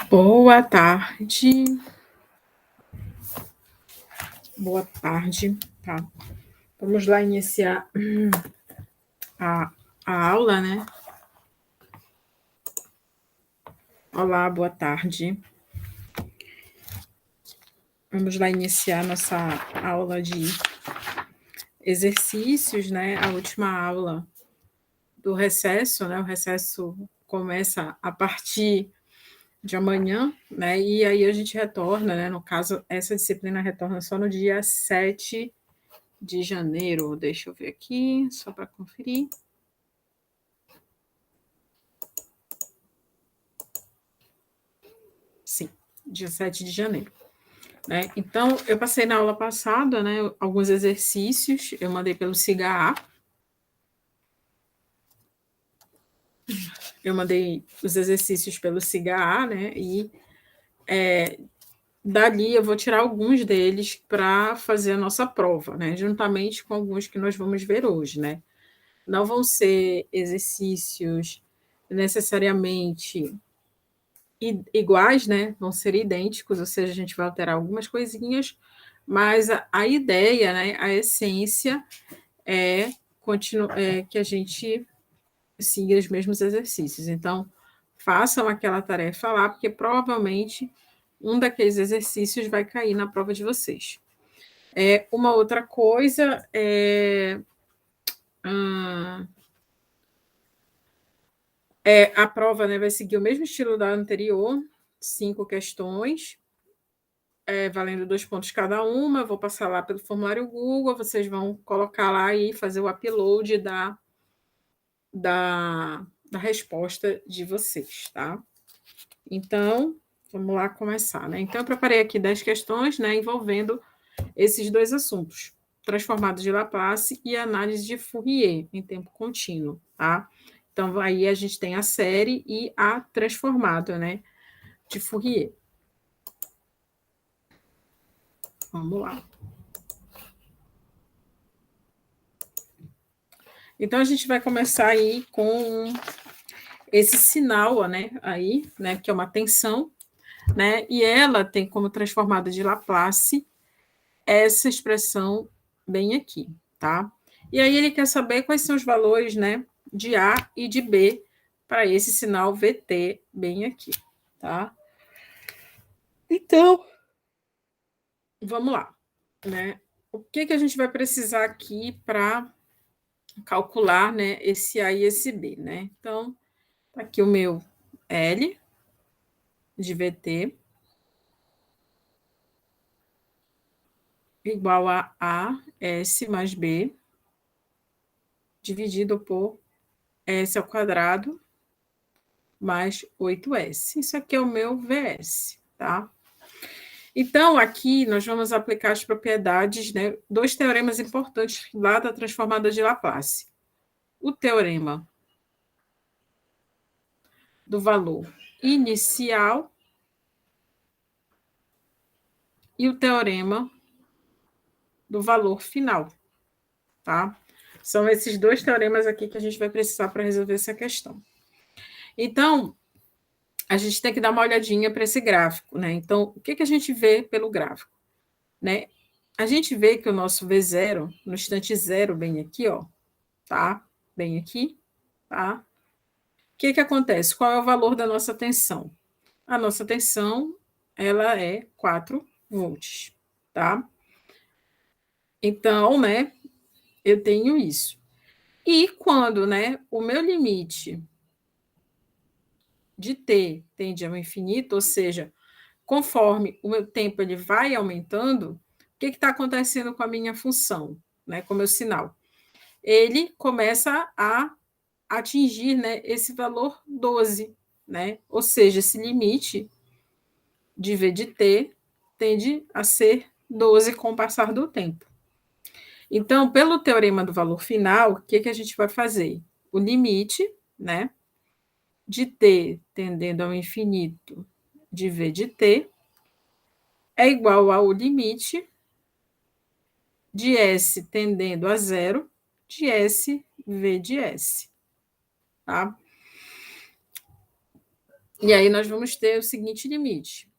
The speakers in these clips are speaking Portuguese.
Boa tarde. Boa tarde, tá? Vamos lá iniciar a aula, né? Olá, boa tarde. Vamos lá iniciar nossa aula de exercícios, né? A última aula do recesso, né? O recesso começa a partir de amanhã, né? E aí a gente retorna, né? No caso, essa disciplina retorna só no dia 7 de janeiro. Deixa eu ver aqui, só para conferir. Sim, dia 7 de janeiro. Né? Então, eu passei na aula passada, né, alguns exercícios, eu mandei pelo SIGA-A. Eu mandei os exercícios pelo SIGA-A, né, e dali eu vou tirar alguns deles para fazer a nossa prova, né, juntamente com alguns que nós vamos ver hoje, né. Não vão ser exercícios necessariamente iguais, né, vão ser idênticos, ou seja, a gente vai alterar algumas coisinhas, mas a ideia, né, a essência é, que a gente siga os mesmos exercícios. Então, façam aquela tarefa lá, porque provavelmente um daqueles exercícios vai cair na prova de vocês. Uma outra coisa a prova, né, vai seguir o mesmo estilo da anterior, 5 questões, valendo 2 pontos cada uma. Eu vou passar lá pelo formulário Google, vocês vão colocar lá e fazer o upload da resposta de vocês, tá? Então, vamos lá começar, né? Então, eu preparei aqui 10 questões, né, envolvendo esses dois assuntos, transformados de Laplace e análise de Fourier em tempo contínuo, tá? Então, aí a gente tem a série e a transformada, né, de Fourier. Vamos lá. Então, a gente vai começar aí com esse sinal, né, aí, né, que é uma tensão, né, e ela tem como transformada de Laplace essa expressão bem aqui, tá? E aí ele quer saber quais são os valores, né, de A e de B para esse sinal VT bem aqui, tá? Então, vamos lá, né? O que que a gente vai precisar aqui para calcular, né, esse A e esse B, né? Então, tá aqui o meu L de VT igual a AS mais B dividido por S ao quadrado mais 8S. Isso aqui é o meu VS, tá? Então, aqui nós vamos aplicar as propriedades, né? Dois teoremas importantes lá da transformada de Laplace. O teorema do valor inicial e o teorema do valor final, tá? São esses dois teoremas aqui que a gente vai precisar para resolver essa questão. Então, a gente tem que dar uma olhadinha para esse gráfico, né? Então, o que que a gente vê pelo gráfico, né? A gente vê que o nosso V0, no instante zero, bem aqui, ó, tá? Bem aqui, tá? O que que acontece? Qual é o valor da nossa tensão? A nossa tensão, ela é 4 volts, tá? Então, né, eu tenho isso. E quando, né, o meu limite de t tende ao infinito, ou seja, conforme o meu tempo ele vai aumentando, o que está acontecendo com a minha função, né, com o meu sinal? Ele começa a atingir, né, esse valor 12, né? Ou seja, esse limite de V de t tende a ser 12 com o passar do tempo. Então, pelo teorema do valor final, o que, que a gente vai fazer? O limite, né, de t tendendo ao infinito de V de t é igual ao limite de S tendendo a zero de S V de S. Tá? E aí nós vamos ter o seguinte limite.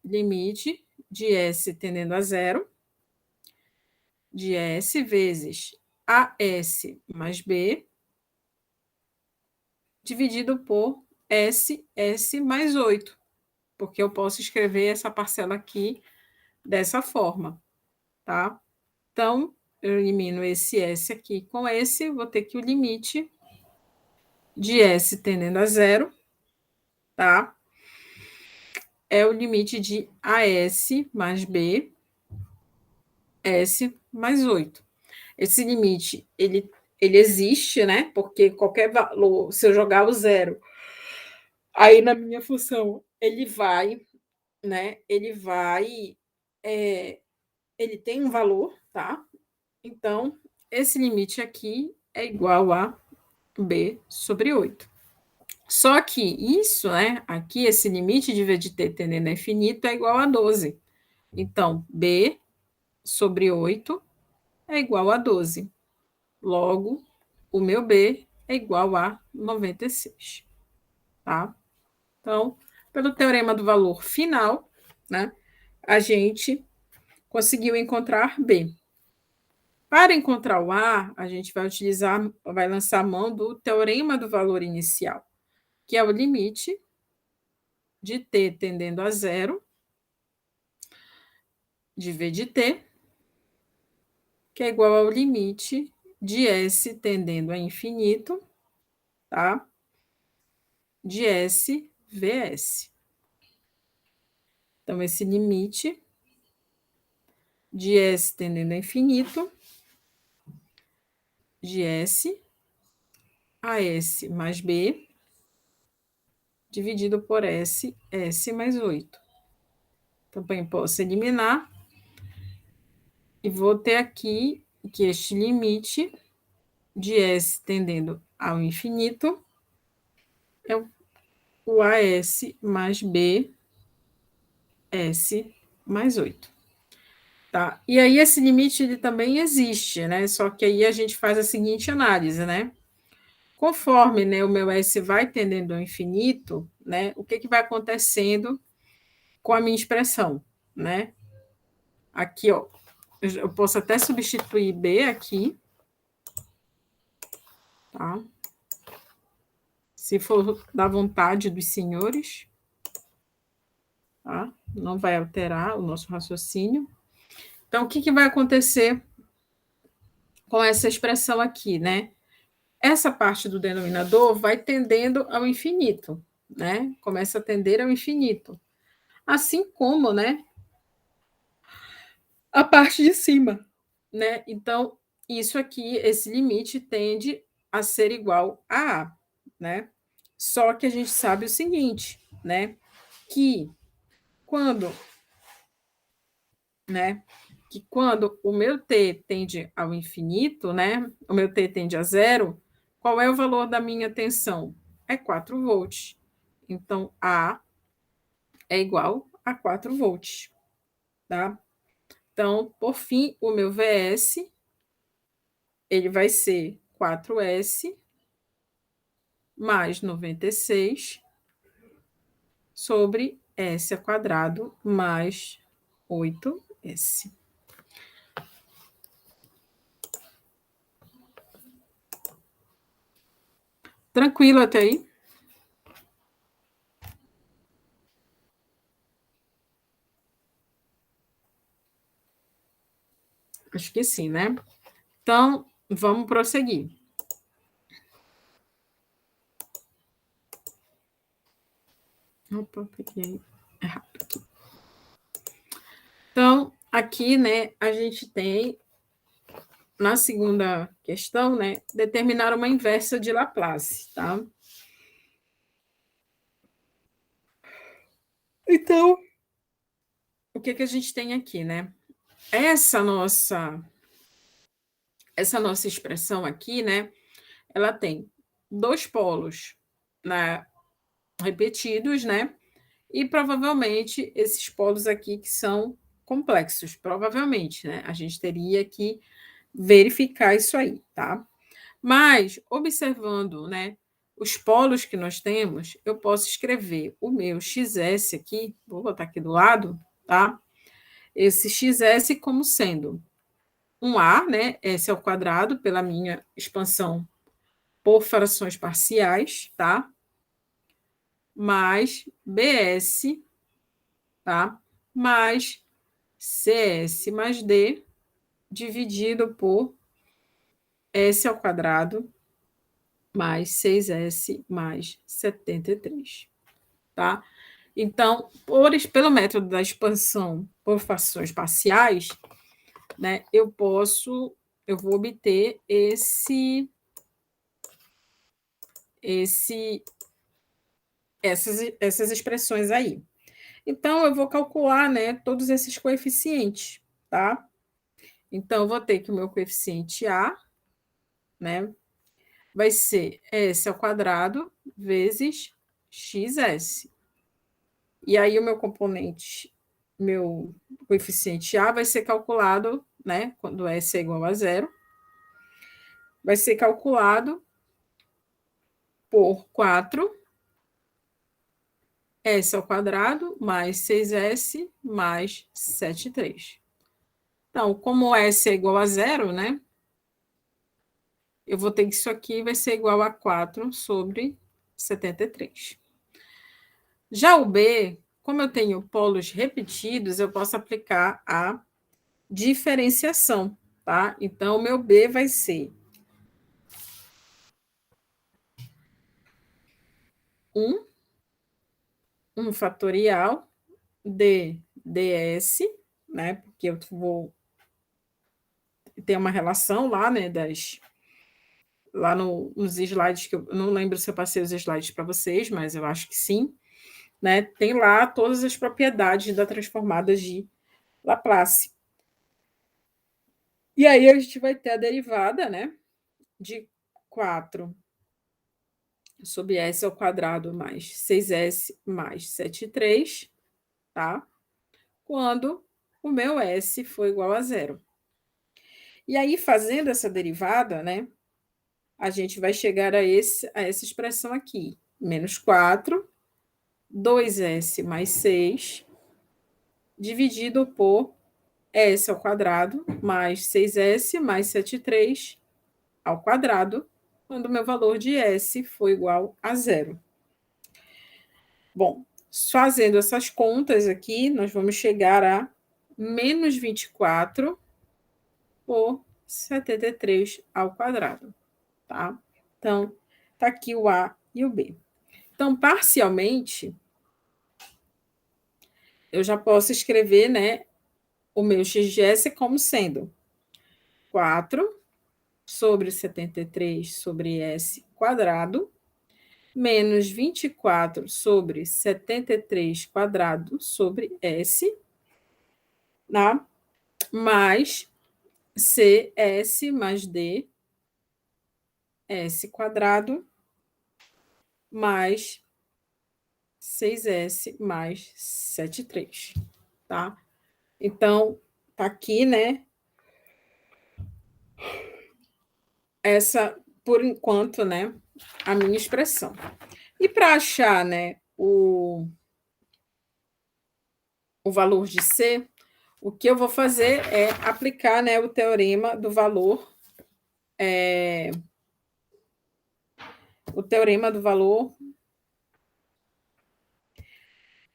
Limite de S tendendo a zero, de S vezes AS mais B, dividido por SS mais 8, porque eu posso escrever essa parcela aqui dessa forma, tá? Então, eu elimino esse S aqui com esse, vou ter que o limite de S tendendo a zero, tá? É o limite de AS mais B, S mais 8. Esse limite, ele existe, né? Porque qualquer valor, se eu jogar o zero, aí na minha função, ele vai, né? É, ele tem um valor, tá? Então, esse limite aqui é igual a B sobre 8. Só que isso, né? Aqui, esse limite de V de t tendendo a infinito é igual a 12. Então, B sobre 8 é igual a 12. Logo, o meu B é igual a 96. Tá? Então, pelo teorema do valor final, né, a gente conseguiu encontrar B. Para encontrar o A gente vai lançar a mão do teorema do valor inicial, que é o limite de t tendendo a zero, de V de t, que é igual ao limite de S tendendo a infinito, tá? De S VS. Então, esse limite de S tendendo a infinito, de S a S mais B, dividido por S, S mais 8. Também posso eliminar, e vou ter aqui que este limite de S tendendo ao infinito é o AS mais B, S mais 8. Tá? E aí esse limite ele também existe, né? Só que aí a gente faz a seguinte análise, né? Conforme, né, o meu S vai tendendo ao infinito, né? O que vai acontecendo com a minha expressão, né? Aqui, ó, eu posso até substituir B aqui, tá? Se for da vontade dos senhores, tá? Não vai alterar o nosso raciocínio. Então, o que vai acontecer com essa expressão aqui, né? Essa parte do denominador vai tendendo ao infinito, né? Começa a tender ao infinito. Assim como, né, a parte de cima, né? Então, isso aqui, esse limite tende a ser igual a A, né? Só que a gente sabe o seguinte, né? Que quando, né? Que quando o meu t tende ao infinito, né? O meu t tende a zero, qual é o valor da minha tensão? É 4 volts. Então, A é igual a 4 volts, tá? Então, por fim, o meu VS, ele vai ser 4S mais 96 sobre S ao quadrado mais 8S. Tranquilo até aí? Acho que sim, né? Então, vamos prosseguir. Opa, peguei errado aqui. Então, aqui, né, a gente tem, na segunda questão, né, determinar uma inversa de Laplace, tá? Então, o que a gente tem aqui, né? Essa nossa expressão aqui, né, ela tem dois polos, né, repetidos, né? E provavelmente esses polos aqui que são complexos, provavelmente, né? A gente teria que verificar isso aí, tá? Mas observando, né, os polos que nós temos, eu posso escrever o meu xs aqui, vou botar aqui do lado, tá? Esse xs como sendo um A, né? S ao quadrado, pela minha expansão por frações parciais, tá? Mais BS, tá? Mais CS mais D, dividido por S ao quadrado, mais 6S mais 73, tá? Então, pelo método da expansão por frações parciais, né, eu vou obter essas expressões aí. Então, eu vou calcular, né, todos esses coeficientes, tá? Então, eu vou ter que o meu coeficiente A, né, vai ser S ao quadrado vezes XS. E aí, o meu componente, meu coeficiente A vai ser calculado, né, quando S é igual a zero, vai ser calculado por 4 S ao quadrado mais 6S mais 73. Então, como S é igual a zero, né? Eu vou ter que isso aqui vai ser igual a 4 sobre 73. Já o B, como eu tenho polos repetidos, eu posso aplicar a diferenciação, tá? Então, o meu B vai ser 1 fatorial de ds, né? Porque eu vou ter uma relação lá, né? Lá nos slides, que eu não lembro se eu passei os slides para vocês, mas eu acho que sim, né? Tem lá todas as propriedades da transformada de Laplace. E aí a gente vai ter a derivada, né? De 4 sobre S ao quadrado mais 6S mais 73, tá? Quando o meu S for igual a zero. E aí, fazendo essa derivada, né? A gente vai chegar a essa expressão aqui. Menos 4, 2S mais 6, dividido por S ao quadrado, mais 6S mais 73 ao quadrado, quando o meu valor de S for igual a zero. Bom, fazendo essas contas aqui, nós vamos chegar a menos 24 por 73 ao quadrado, tá? Então, tá aqui o A e o B. Então, parcialmente, eu já posso escrever, né, o meu XGS como sendo 4 sobre 73 sobre S quadrado, menos 24 sobre 73 quadrado sobre S, tá? Mais CS mais D, S quadrado, mais 6S mais 73, tá? Então, tá aqui, né? Essa, por enquanto, né? A minha expressão. E para achar, né? O valor de C, o que eu vou fazer é aplicar, né? O teorema do valor. O teorema do valor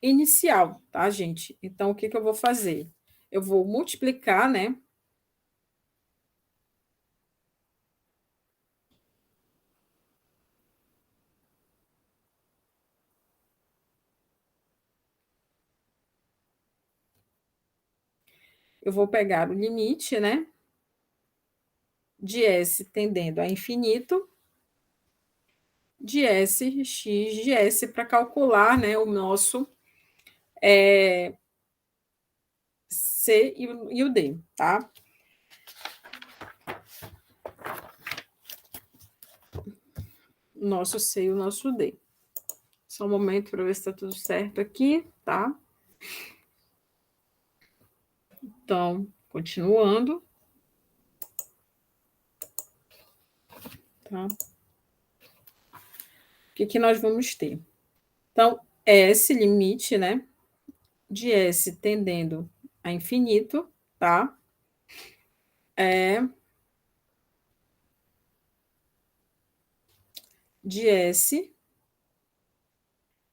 inicial, tá, gente? Então, o que eu vou fazer? Eu vou multiplicar, né? Eu vou pegar o limite, né? De S tendendo a infinito, de S, x de S, para calcular, né, o nosso C e o D, tá? Nosso C e o nosso D. Só um momento para ver se está tudo certo aqui, tá? Então, continuando. Tá? que nós vamos ter? Então, S limite, né, de S tendendo a infinito, tá? É de S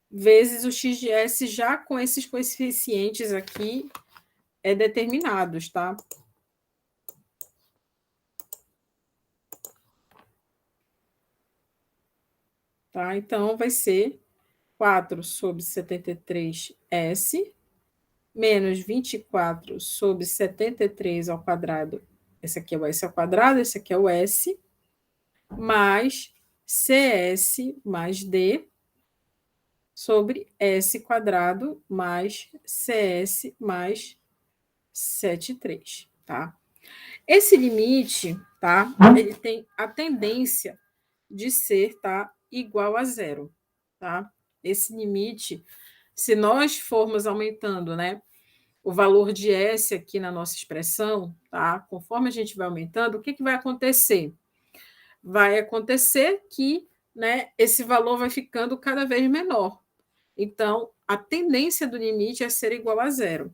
vezes o x de S já com esses coeficientes aqui determinados, tá? Tá? Então, vai ser 4 sobre 73S menos 24 sobre 73 ao quadrado. Esse aqui é o S ao quadrado, esse aqui é o S, mais CS mais D sobre S quadrado mais CS mais 73, tá? Esse limite, tá? Ele tem a tendência de ser, tá? Igual a zero, tá? Esse limite, se nós formos aumentando, né? O valor de S aqui na nossa expressão, tá? Conforme a gente vai aumentando, o que, que vai acontecer? Vai acontecer que, né, esse valor vai ficando cada vez menor. Então, a tendência do limite é ser igual a zero.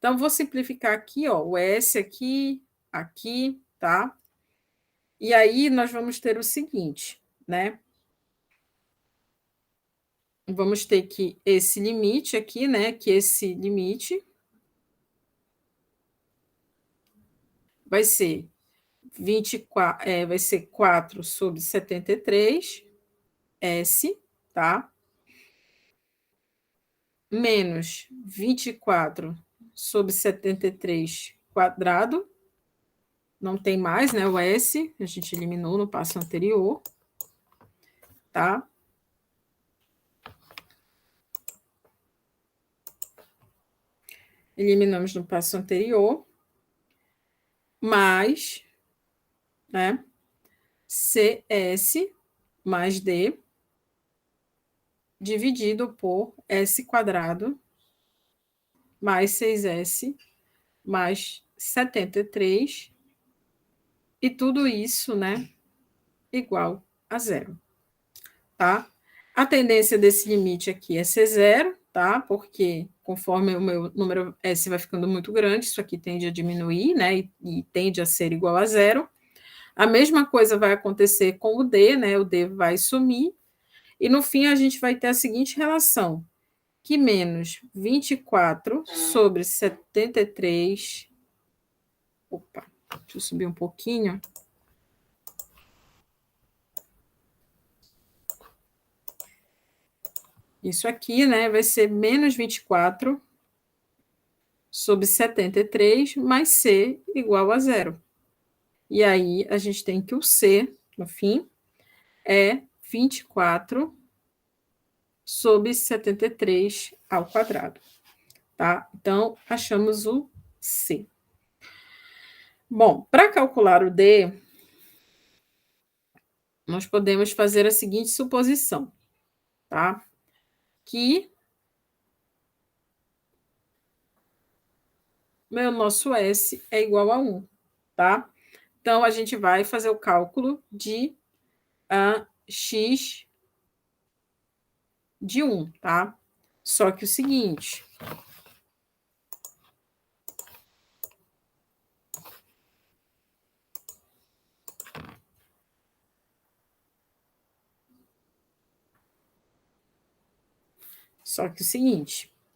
Então, vou simplificar aqui, ó, o S aqui, aqui, tá? E aí nós vamos ter o seguinte, né? Vamos ter que esse limite aqui, né? Que esse limite vai ser 24, vai ser 4 sobre 73, S, tá? Menos 24 sobre 73 quadrado. Não tem mais, né? O S, a gente eliminou no passo anterior, tá? Eliminamos no passo anterior, mais, né? CS mais D dividido por S quadrado mais 6S mais 73, e tudo isso, né, igual a zero, tá? A tendência desse limite aqui é ser zero, tá? Porque conforme o meu número S vai ficando muito grande, isso aqui tende a diminuir, né, e tende a ser igual a zero. A mesma coisa vai acontecer com o D, né, o D vai sumir, e no fim a gente vai ter a seguinte relação, que menos 24 sobre 73. Opa, deixa eu subir um pouquinho. Isso aqui, né, vai ser menos 24 sobre 73 mais C igual a zero. E aí a gente tem que o C, no fim, é 24 sobre 73 ao quadrado, tá? Então, achamos o C. Bom, para calcular o D, nós podemos fazer a seguinte suposição, tá? Que meu nosso S é igual a 1, tá? Então, a gente vai fazer o cálculo de x de 1, tá? Só que o seguinte,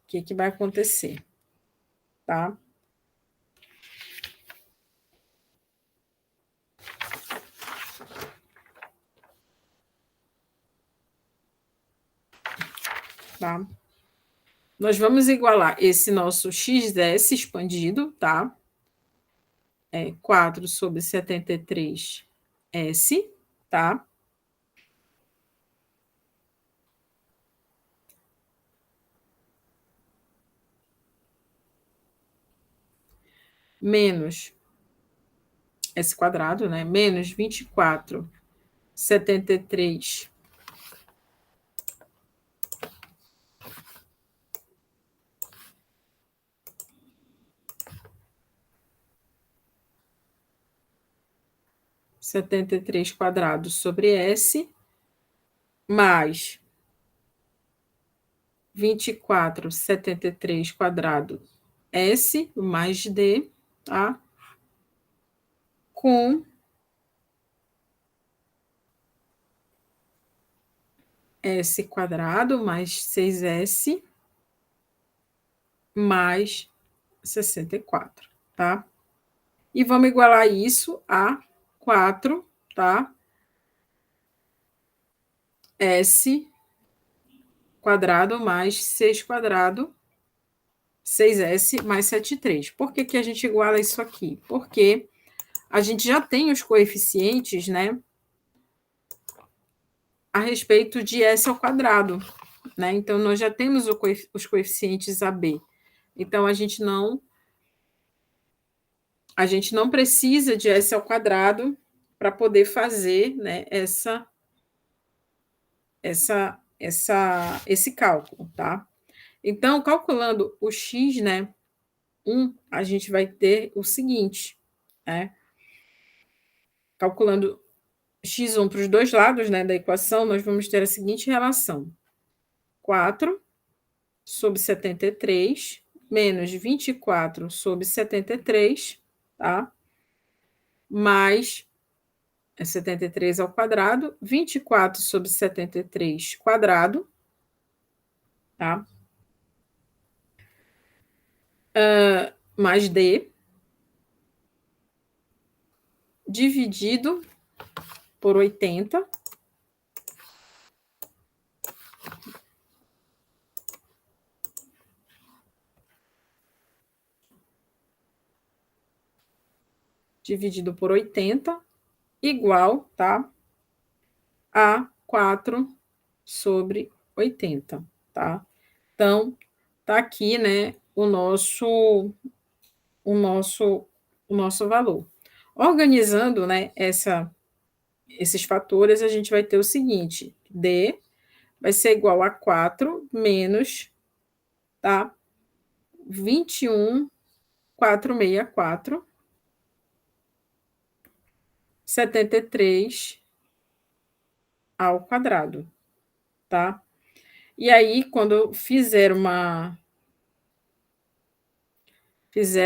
o que, que vai acontecer, tá? Tá? Nós vamos igualar esse nosso xs expandido, tá? 4 sobre 73S, tá? Menos S quadrado, né? Menos 24, 73 73 quadrados sobre S, mais 24,73 quadrado S mais D, tá? Com S quadrado mais 6S mais 64, tá? E vamos igualar isso a 4, tá? S quadrado mais 6 quadrado, 6S mais 73. Por que que a gente iguala isso aqui? Porque a gente já tem os coeficientes, né, a respeito de S ao quadrado, né? Então, nós já temos os coeficientes AB. Então, a gente não precisa de S ao quadrado para poder fazer, né, esse cálculo, tá? Então, calculando o x, né, 1, a gente vai ter o seguinte, né? Calculando x1 para os dois lados, né, da equação, nós vamos ter a seguinte relação: 4 sobre 73 menos 24 sobre 73, tá? Mais 73 ao quadrado, 24 sobre 73 quadrado, tá? Mais D, dividido por 80, dividido por 80, igual, tá? A 4 sobre 80, tá? Então, tá aqui, né, o nosso, o nosso valor. Organizando, né, esses fatores, a gente vai ter o seguinte: D vai ser igual a 4 menos, tá? 21,464, 73 ao quadrado, tá? E aí, quando eu fizer,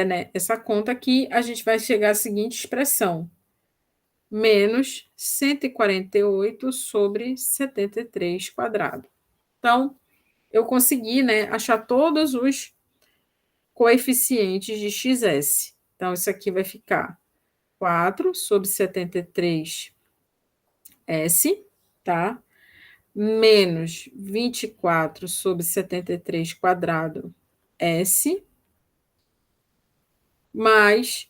né, essa conta aqui, a gente vai chegar à seguinte expressão: menos 148 sobre 73 quadrado. Então, eu consegui, né, achar todos os coeficientes de xs. Então, isso aqui vai ficar 4 sobre 73S, tá? Menos 24 sobre 73 quadrado S, mais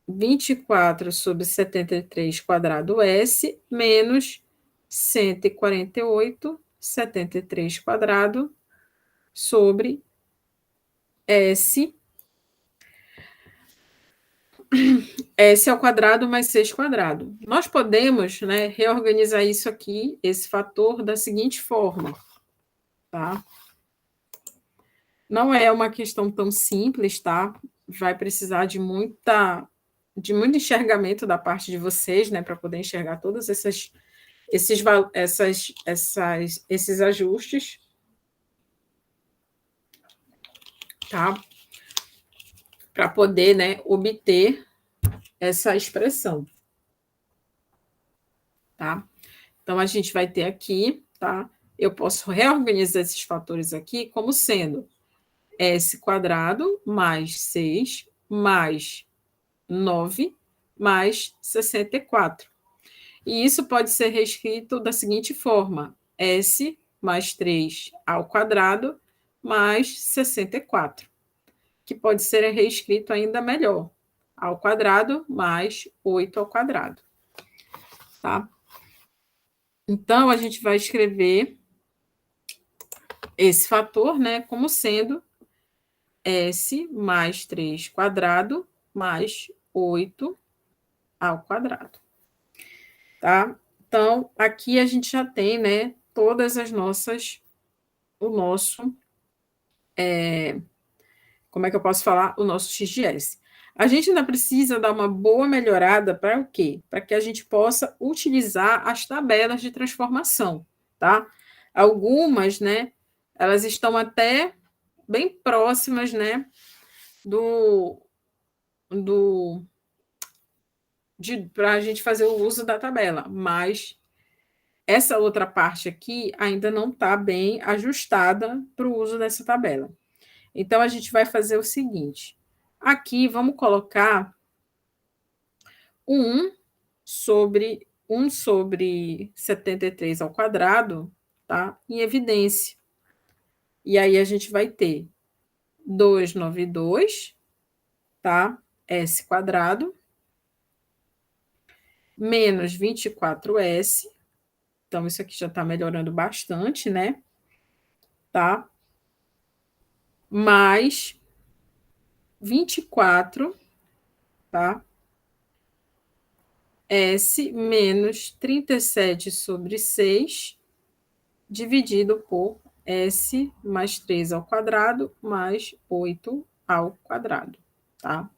24 sobre 73 quadrado S, menos 148, 73 quadrado, sobre S, S ao quadrado mais 6 quadrado. Nós podemos, né, reorganizar isso aqui, esse fator, da seguinte forma, tá? Não é uma questão tão simples, tá? Vai precisar de muito enxergamento da parte de vocês, né, para poder enxergar todos esses ajustes, tá? Para poder, né, obter essa expressão, tá? Então, a gente vai ter aqui, tá? Eu posso reorganizar esses fatores aqui como sendo S quadrado mais 6 mais 9 mais 64. E isso pode ser reescrito da seguinte forma: S mais 3 ao quadrado mais 64, que pode ser reescrito ainda melhor: ao quadrado mais 8 ao quadrado, tá? Então, a gente vai escrever esse fator, né, como sendo S mais 3 quadrado mais 8 ao quadrado, tá? Então, aqui a gente já tem, né, todas as nossas, o nosso, como é que eu posso falar? O nosso x de s. A gente ainda precisa dar uma boa melhorada para o quê? Para que a gente possa utilizar as tabelas de transformação, tá? Algumas, né, elas estão até bem próximas, né, do para a gente fazer o uso da tabela, mas essa outra parte aqui ainda não está bem ajustada para o uso dessa tabela. Então, a gente vai fazer o seguinte: aqui vamos colocar 1 sobre 73 ao quadrado, tá? Em evidência. E aí a gente vai ter 292, tá? S quadrado, menos 24S. Então, isso aqui já está melhorando bastante, né? Tá? Mais 24, tá? S menos 37 sobre 6, dividido por S mais 3 ao quadrado, mais 8 ao quadrado, tá?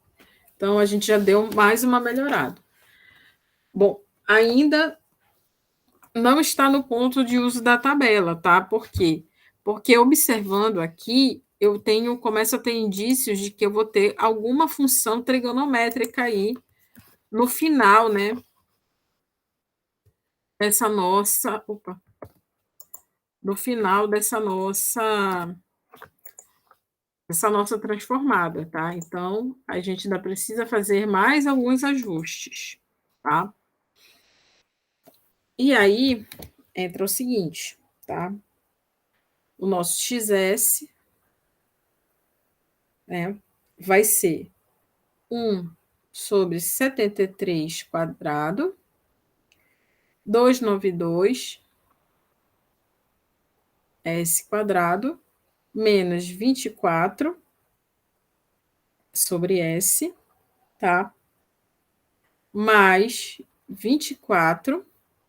Então, a gente já deu mais uma melhorada. Bom, ainda não está no ponto de uso da tabela, tá? Por quê? Porque observando aqui, começo a ter indícios de que eu vou ter alguma função trigonométrica aí no final, né? Dessa nossa, no final dessa nossa transformada, tá? Então, a gente ainda precisa fazer mais alguns ajustes, tá? E aí entra o seguinte, tá? O nosso XS, né, vai ser 1 sobre 73 quadrado, 292 S quadrado, menos 24 sobre S, tá? Mais 24,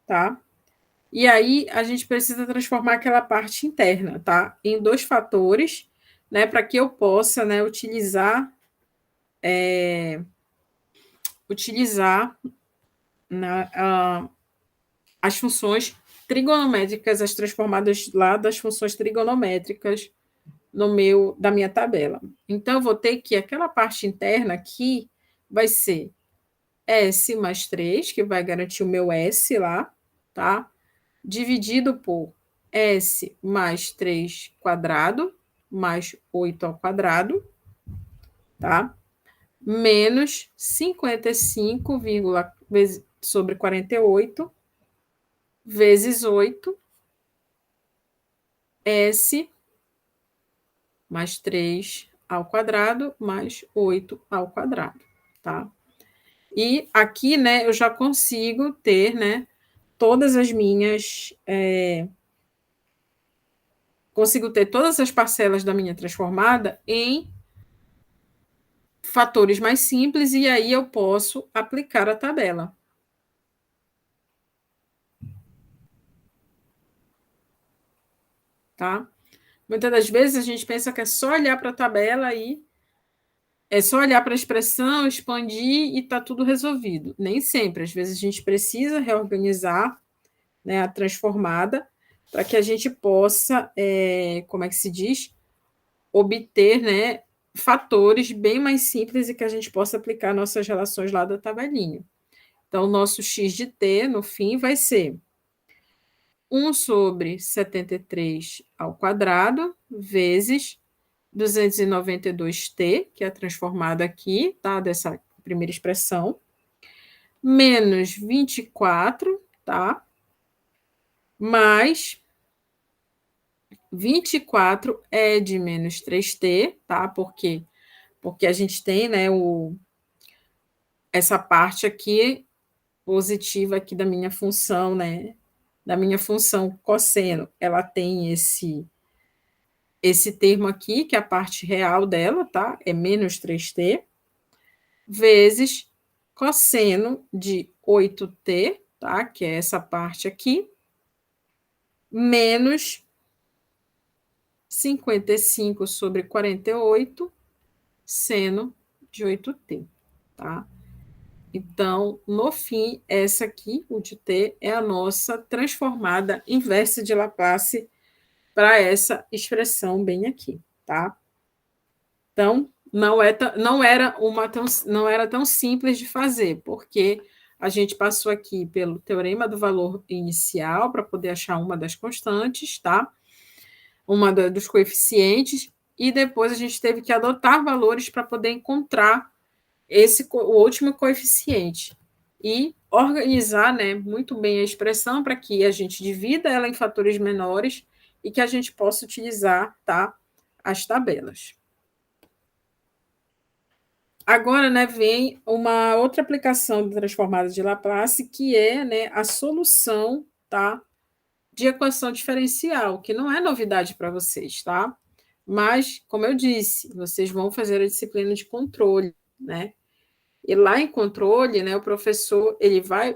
tá? E aí a gente precisa transformar aquela parte interna, tá? Em 2 fatores, né? Para que eu possa, né, utilizar as funções trigonométricas, as transformadas lá das funções trigonométricas da minha tabela. Então, eu vou ter que aquela parte interna aqui vai ser S mais 3, que vai garantir o meu S lá, tá? Dividido por S mais 3 quadrado, mais 8 ao quadrado, tá? Menos 55, sobre 48, vezes 8, S mais 3 ao quadrado, mais 8 ao quadrado, tá? E aqui, né, eu já consigo ter, né, todas as minhas... consigo ter todas as parcelas da minha transformada em fatores mais simples, e aí eu posso aplicar a tabela. Tá? Muitas das vezes a gente pensa que é só olhar para a tabela e é só olhar para a expressão, expandir e está tudo resolvido. Nem sempre. Às vezes a gente precisa reorganizar, né, a transformada para que a gente possa, como é que se diz? Obter, né, fatores bem mais simples e que a gente possa aplicar nossas relações lá da tabelinha. Então, o nosso x de t, no fim, vai ser 1 sobre 73 ao quadrado, vezes 292t, que é a transformada aqui, tá? Dessa primeira expressão, menos 24, tá? Mais 24 é de menos 3t, tá? Por quê? Porque a gente tem, né, essa parte aqui positiva aqui da minha função, né? Da minha função cosseno, ela tem esse termo aqui, que é a parte real dela, tá? É menos 3t, vezes cosseno de 8t, tá? Que é essa parte aqui, menos 55 sobre 48, seno de 8t, tá? Então, no fim, essa aqui, o de t, é a nossa transformada inversa de Laplace para essa expressão bem aqui, tá? Então, não era tão simples de fazer, porque a gente passou aqui pelo teorema do valor inicial para poder achar uma das constantes, tá? Dos coeficientes, e depois a gente teve que adotar valores para poder encontrar o último coeficiente e organizar, né, muito bem a expressão para que a gente divida ela em fatores menores e que a gente possa utilizar, tá, as tabelas. Agora, né, vem uma outra aplicação de transformada de Laplace, que é, né, a solução, tá, de equação diferencial, que não é novidade para vocês, tá? Mas, como eu disse, vocês vão fazer a disciplina de controle, né? E lá em controle, né, o professor ele vai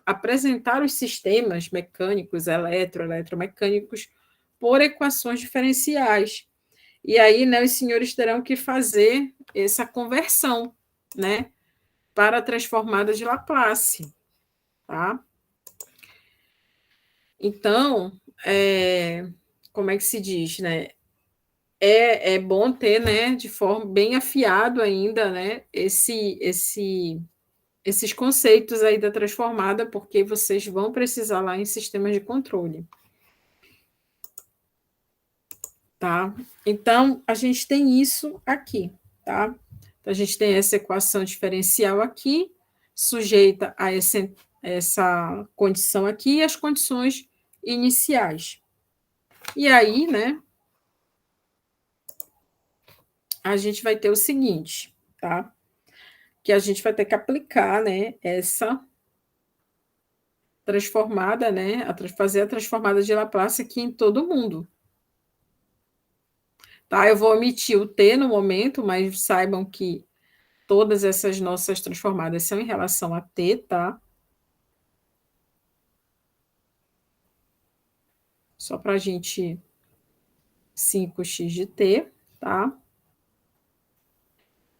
apresentar os sistemas mecânicos, eletromecânicos, por equações diferenciais. E aí, né, os senhores terão que fazer essa conversão, né, para a transformada de Laplace, tá? Então, como é que se diz, né? É bom ter, né, de forma bem afiado ainda, né, esses conceitos aí da transformada, porque vocês vão precisar lá em sistemas de controle, tá? Então, a gente tem isso aqui, tá? Então, a gente tem essa equação diferencial aqui, sujeita a essa condição aqui e as condições iniciais. E aí, né, a gente vai ter o seguinte, tá? Que a gente vai ter que aplicar, né, essa transformada, né, fazer a transformada de Laplace aqui em todo mundo. Tá? Eu vou omitir o t no momento, mas saibam que todas essas nossas transformadas são em relação a t, tá? Só para a gente 5x de t, tá?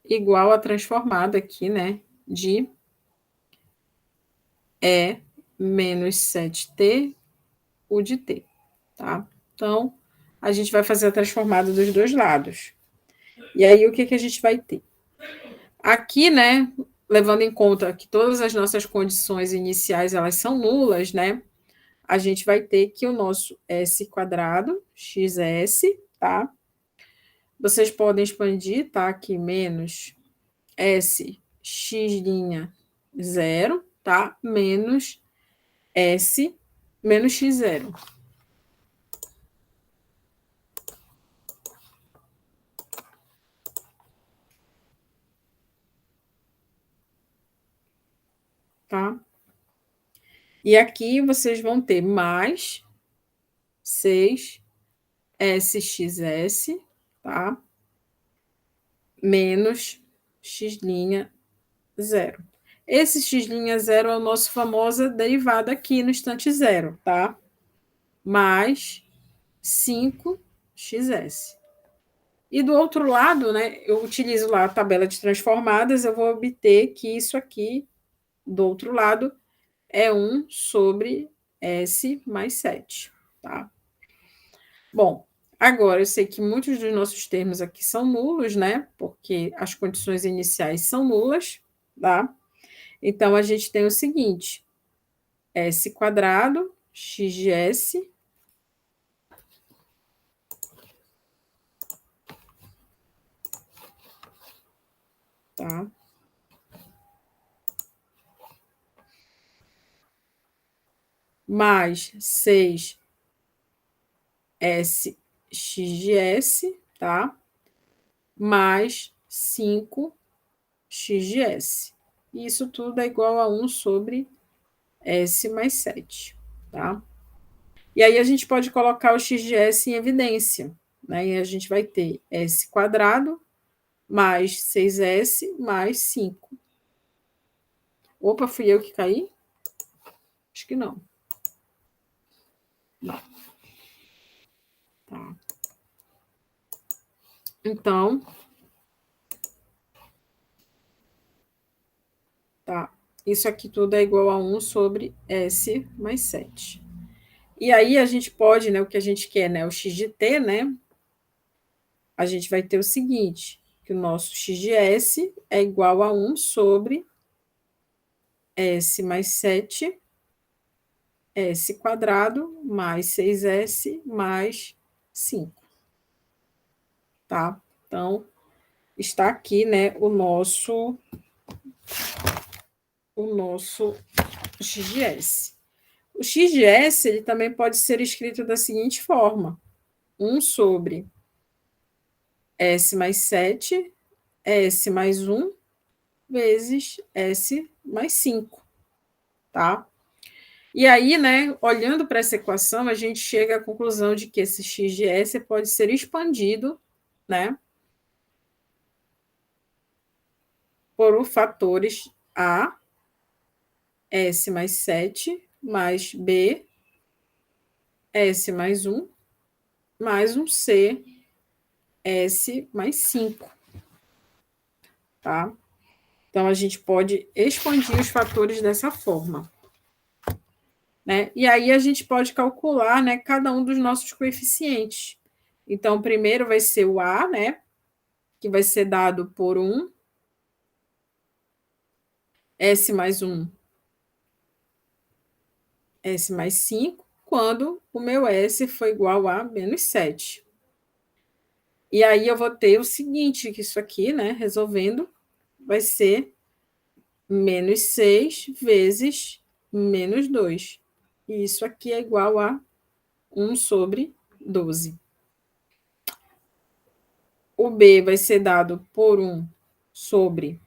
Igual a transformada aqui, né, de E menos 7t, o de t, tá? Então, a gente vai fazer a transformada dos dois lados. E aí, o que, que a gente vai ter? Aqui, né, levando em conta que todas as nossas condições iniciais, elas são nulas, né? A gente vai ter que o nosso S quadrado, XS, tá? Vocês podem expandir, tá? Aqui, menos S, X', 0, tá? Menos S, menos X0. Tá? E aqui vocês vão ter mais 6 SXS, tá? Menos X', 0. Esse X'0 é o nosso famosa derivada aqui no instante zero, tá? Mais 5xs. E do outro lado, né, eu utilizo lá a tabela de transformadas, eu vou obter que isso aqui, do outro lado, é 1 sobre S mais 7, tá? Bom, agora eu sei que muitos dos nossos termos aqui são nulos, né? Porque as condições iniciais são nulas, tá? Então, a gente tem o seguinte, S quadrado, x de S, tá? Mais 6 S x de S, tá? Mais 5 x de S. Isso tudo é igual a 1 sobre S mais 7, tá? E aí a gente pode colocar o x de S em evidência, né? E a gente vai ter S quadrado mais 6S mais 5. Opa, fui eu que caí? Acho que não. Não. Tá. Então, tá. isso aqui tudo é igual a 1 sobre S mais 7. E aí a gente pode, né, o que a gente quer, né, o x de t, né, a gente vai ter o seguinte, que o nosso x de S é igual a 1 sobre S mais 7, S quadrado, mais 6S, mais 5, tá? Então, está aqui, né, o nosso x de S. O x de S, ele também pode ser escrito da seguinte forma, 1 sobre S mais 7, S mais 1, vezes S mais 5, tá? E aí, né, olhando para essa equação, a gente chega à conclusão de que esse x de S pode ser expandido, né, por fatores A, S mais 7, mais B, S mais 1, mais um C, S mais 5, tá? Então, a gente pode expandir os fatores dessa forma, né? E aí a gente pode calcular, né, cada um dos nossos coeficientes. Então, o primeiro vai ser o A, né, que vai ser dado por 1, S mais 1, S mais 5, quando o meu S for igual a menos 7. E aí eu vou ter o seguinte, que isso aqui, né, resolvendo, vai ser menos 6 vezes menos 2. E isso aqui é igual a 1 sobre 12. O B vai ser dado por 1 sobre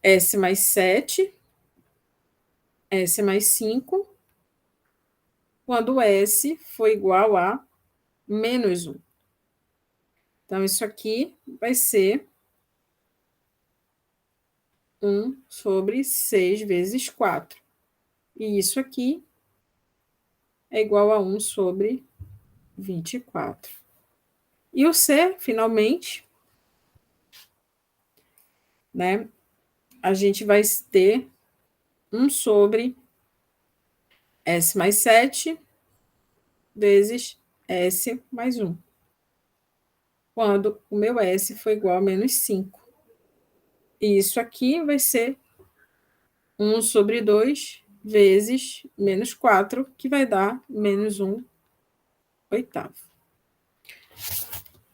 S mais 7, S mais 5, quando S for igual a menos 1. Então, isso aqui vai ser 1 sobre 6 vezes 4. E isso aqui é igual a 1 sobre 24. E o C, finalmente, né, a gente vai ter 1 sobre S mais 7 vezes S mais 1, quando o meu S for igual a menos 5. E isso aqui vai ser 1 sobre 2 vezes menos 4, que vai dar menos 1 oitavo.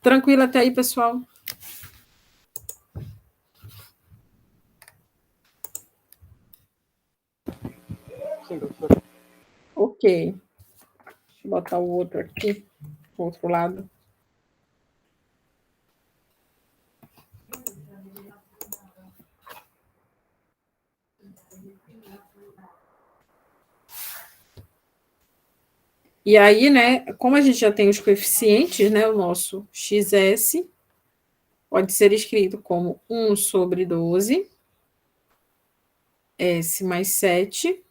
Tranquilo até aí, pessoal? Sim, professor. Ok. Deixa eu botar o outro aqui, do outro lado. E aí, né, como a gente já tem os coeficientes, né, o nosso XS pode ser escrito como 1 sobre 12, S mais 7,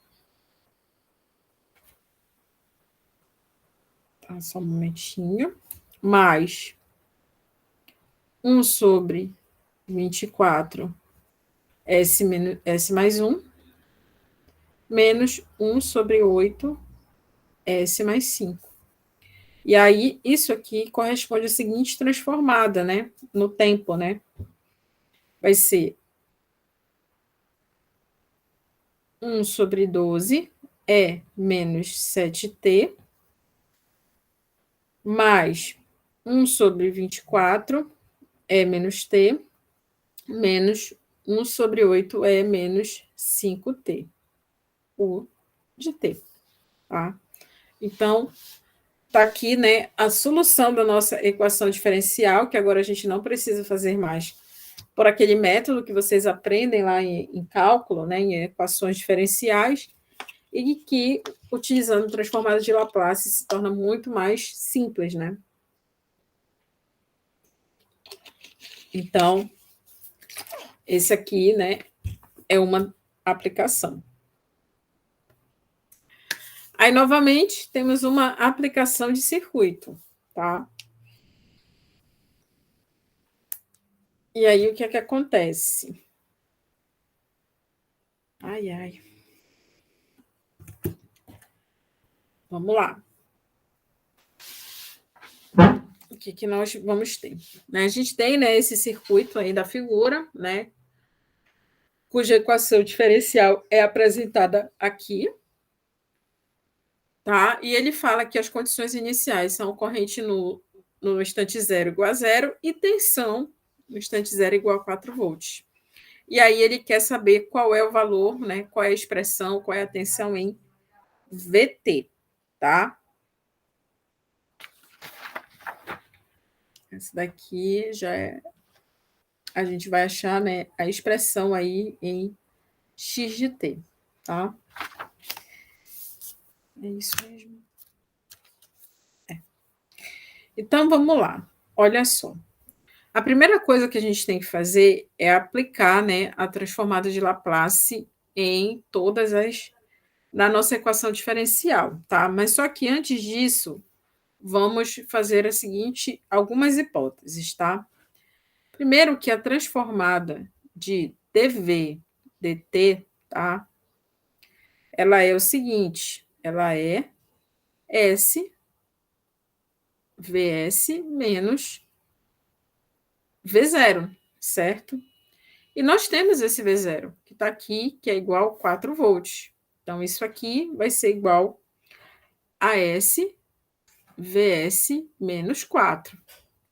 tá, só um momentinho, mais 1 sobre 24, S mais 1, menos 1 sobre 8, S mais 5. E aí, isso aqui corresponde à seguinte transformada, né, no tempo, né? Vai ser 1 sobre 12 é menos 7t, mais 1 sobre 24 é menos t, menos 1 sobre 8 é menos 5t, U de t, tá? Então, tá aqui, né, a solução da nossa equação diferencial, que agora a gente não precisa fazer mais por aquele método que vocês aprendem lá em cálculo, né, em equações diferenciais, e que, utilizando transformadas de Laplace, se torna muito mais simples, né? Então, esse aqui, né, é uma aplicação. Aí, novamente, temos uma aplicação de circuito, tá? E aí, o que é que acontece? Ai, ai. Vamos lá. O que, que nós vamos ter? Né? A gente tem, né, esse circuito aí da figura, né, cuja equação diferencial é apresentada aqui, tá? E ele fala que as condições iniciais são corrente no instante zero igual a zero e tensão no instante zero igual a 4 volts. E aí ele quer saber qual é o valor, né? Qual é a expressão, qual é a tensão em VT, tá? Essa daqui já é. A gente vai achar, né, a expressão aí em x de t, tá? É isso mesmo. Então vamos lá. Olha só. A primeira coisa que a gente tem que fazer é aplicar, né, a transformada de Laplace em todas as na nossa equação diferencial, tá? Mas só que antes disso, vamos fazer a seguinte algumas hipóteses, tá? Primeiro que a transformada de dv dt, tá? Ela é o seguinte, ela é S vs menos V0, certo? E nós temos esse V0, que está aqui, que é igual a 4 volts. Então, isso aqui vai ser igual a S vs menos 4,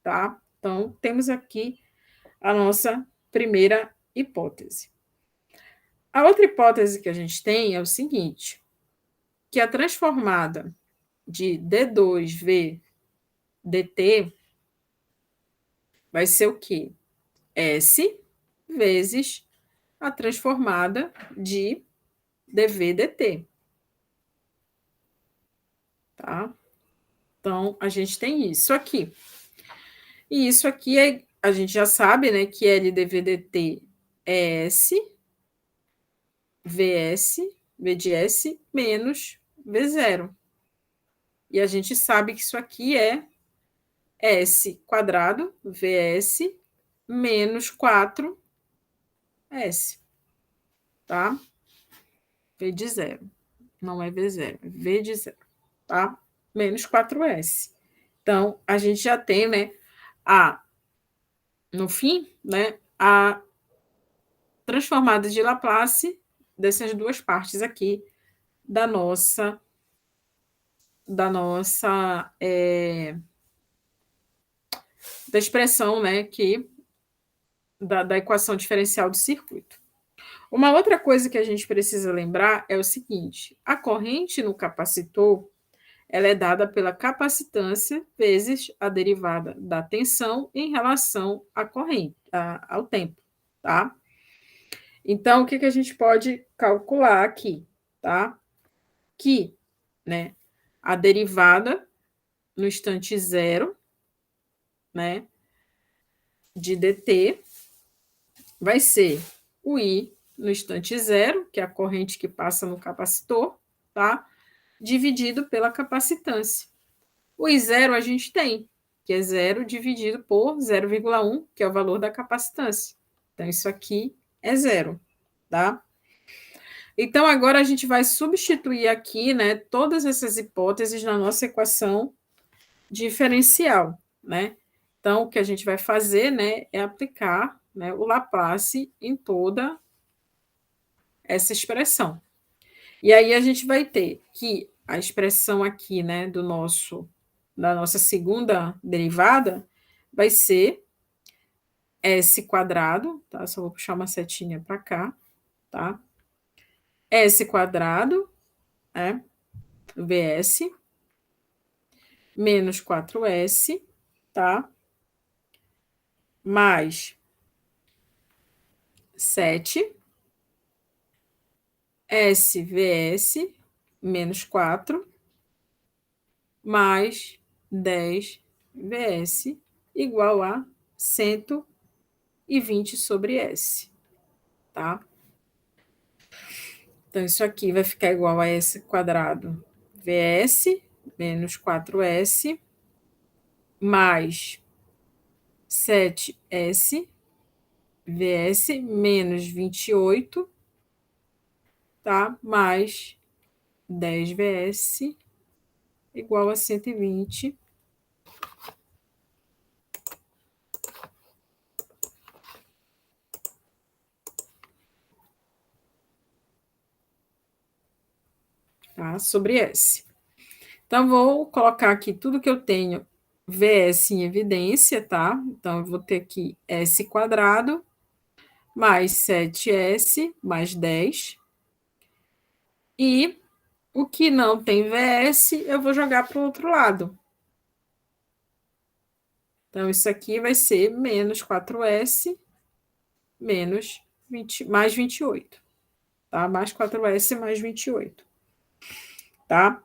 tá? Então, temos aqui a nossa primeira hipótese. A outra hipótese que a gente tem é o seguinte, que a transformada de D2V dt vai ser o quê? S vezes a transformada de dv dt. Tá? Então, a gente tem isso aqui. E isso aqui a gente já sabe, né, que L dv dt é S vs V de S menos V0. E a gente sabe que isso aqui é S quadrado Vs menos 4S, tá? V de zero. Não é V0, é V de zero, tá? Menos 4S. Então, a gente já tem, né, no fim, né, a transformada de Laplace dessas duas partes aqui da nossa da expressão, né, que da equação diferencial do circuito. Uma outra coisa que a gente precisa lembrar é o seguinte: a corrente no capacitor ela é dada pela capacitância vezes a derivada da tensão em relação à corrente, ao tempo, tá? Então, o que a gente pode calcular aqui, tá? Que, né, a derivada no instante zero, né, de dt vai ser o I no instante zero, que é a corrente que passa no capacitor, tá? Dividido pela capacitância. O I0 a gente tem, que é 0 dividido por 0,1, que é o valor da capacitância. Então, isso aqui é zero, tá? Então, agora a gente vai substituir aqui, né, todas essas hipóteses na nossa equação diferencial, né? Então, o que a gente vai fazer, né, é aplicar, né, o Laplace em toda essa expressão. E aí a gente vai ter que a expressão aqui, né, da nossa segunda derivada vai ser S quadrado, tá? Só vou puxar uma setinha para cá, tá? S quadrado, né? Vs menos 4S, tá? Mais 7 SVS menos 4 mais 10 VS igual a 120 sobre S, tá? Então, isso aqui vai ficar igual a S quadrado VS menos 4S mais 7S VS menos 28 tá? Mais 10 VS igual a 120. Tá? Sobre S. Então, vou colocar aqui tudo que eu tenho VS em evidência, tá? Então, eu vou ter aqui S quadrado mais 7S mais 10. E o que não tem VS, eu vou jogar para o outro lado. Então, isso aqui vai ser menos 4S menos 20, mais 28. Tá? Mais 4S mais 28. Tá?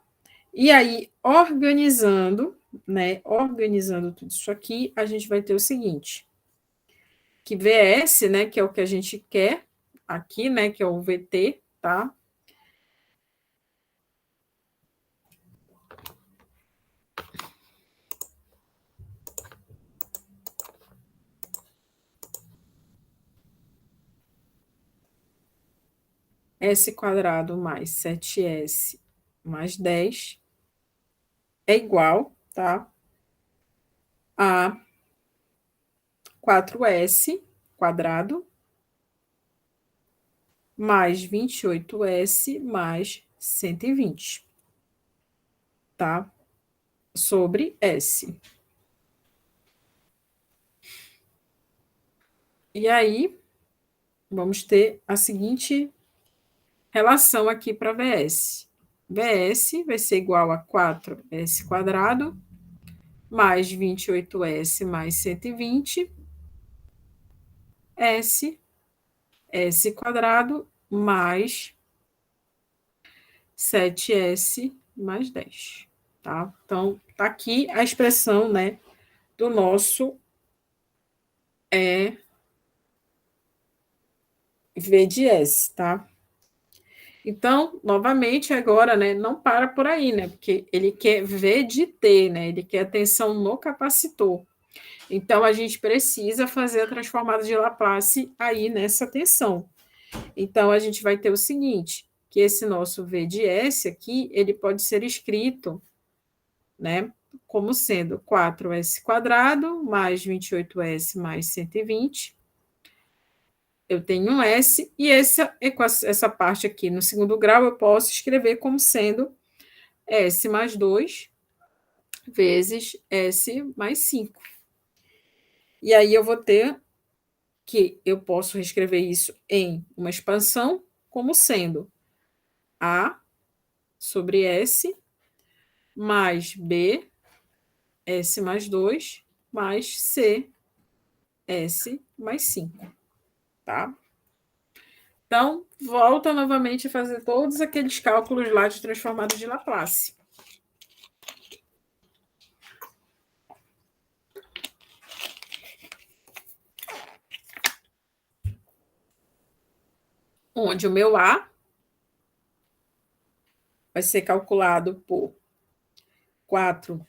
E aí, organizando, né? Organizando tudo isso aqui, a gente vai ter o seguinte: que VS, né? Que é o que a gente quer aqui, né? Que é o VT, tá? S quadrado mais 7S mais 10 é igual, tá? A 4S quadrado mais 28S mais 120, tá? Sobre S. E aí, vamos ter a seguinte relação aqui para VS. VS vai ser igual a 4S quadrado mais 28S mais 120, S quadrado mais 7S mais 10, tá? Então, tá aqui a expressão, né, do nosso V de S, tá? Então, novamente, agora, né, não para por aí, né, porque ele quer V de T, né, ele quer atenção no capacitor. Então, a gente precisa fazer a transformada de Laplace aí nessa tensão. Então, a gente vai ter o seguinte, que esse nosso V de S aqui, ele pode ser escrito, né, como sendo 4S quadrado mais 28S mais 120. Eu tenho um S, e essa parte aqui no segundo grau eu posso escrever como sendo S mais 2 vezes S mais 5. E aí eu vou ter que eu posso reescrever isso em uma expansão como sendo A sobre S mais B, S mais 2, mais C, S mais 5, tá? Então, volta novamente a fazer todos aqueles cálculos lá de transformada de Laplace. Onde o meu A vai ser calculado por 4S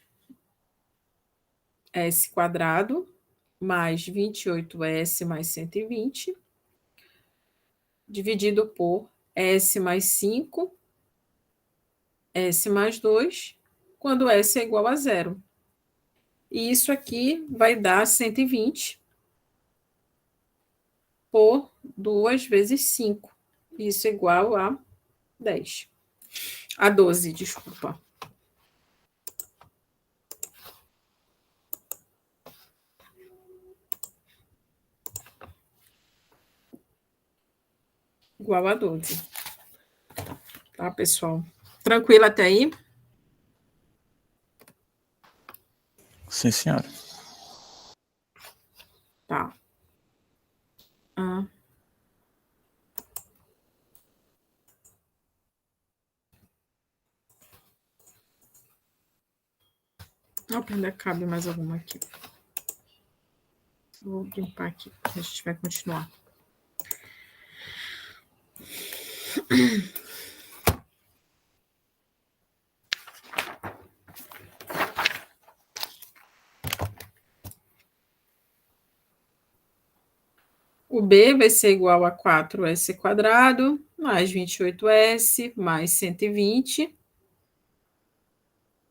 quadrado mais 28S mais 120, dividido por S mais 5, S mais 2, quando S é igual a zero. E isso aqui vai dar 120 por 2 vezes 5. Isso é igual a 10. A 12, desculpa. Igual a 12. Tá, pessoal? Tranquilo até aí? Sim, senhora. Tá. Ah. Ainda cabe mais alguma aqui. Vou limpar aqui, a gente vai continuar. O B vai ser igual a 4s² mais 28s mais 120,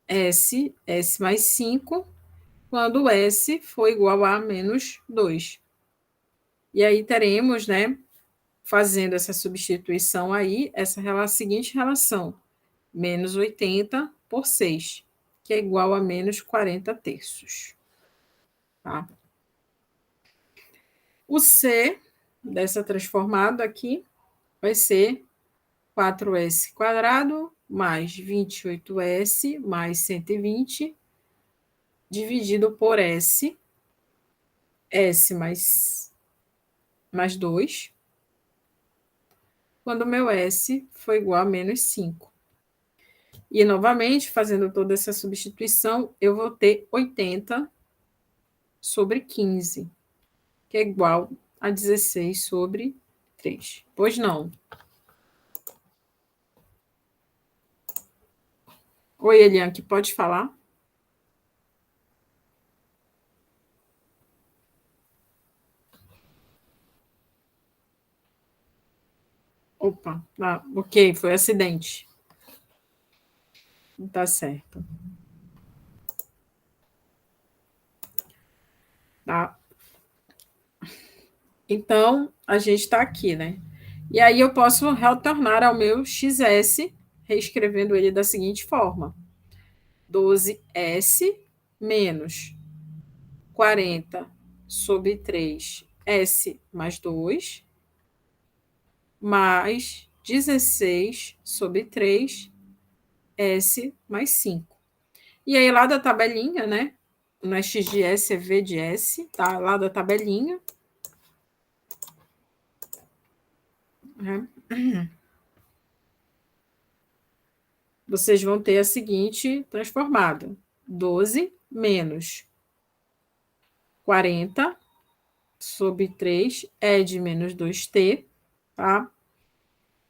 S mais 5, quando S for igual a menos 2. E aí teremos, né, fazendo essa substituição aí, essa seguinte relação, menos 80 por 6, que é igual a menos 40 terços. Tá? O C dessa transformada aqui vai ser 4s² mais 28s mais 120, dividido por S mais 2, quando o meu S for igual a menos 5. E, novamente, fazendo toda essa substituição, eu vou ter 80 sobre 15, que é igual a 16 sobre 3. Pois não. Oi, Eliane, pode falar? Opa, ok, foi acidente. Tá certo. Tá. Então, a gente está aqui, né? E aí eu posso retornar ao meu XS, reescrevendo ele da seguinte forma: 12S menos 40 sobre 3, S mais 2, mais 16 sobre 3, S mais 5. E aí, lá da tabelinha, né? Não é X de S, é V de S, tá? Lá da tabelinha. Vocês vão ter a seguinte transformada: 12 menos 40 sobre 3 é de menos 2t, tá?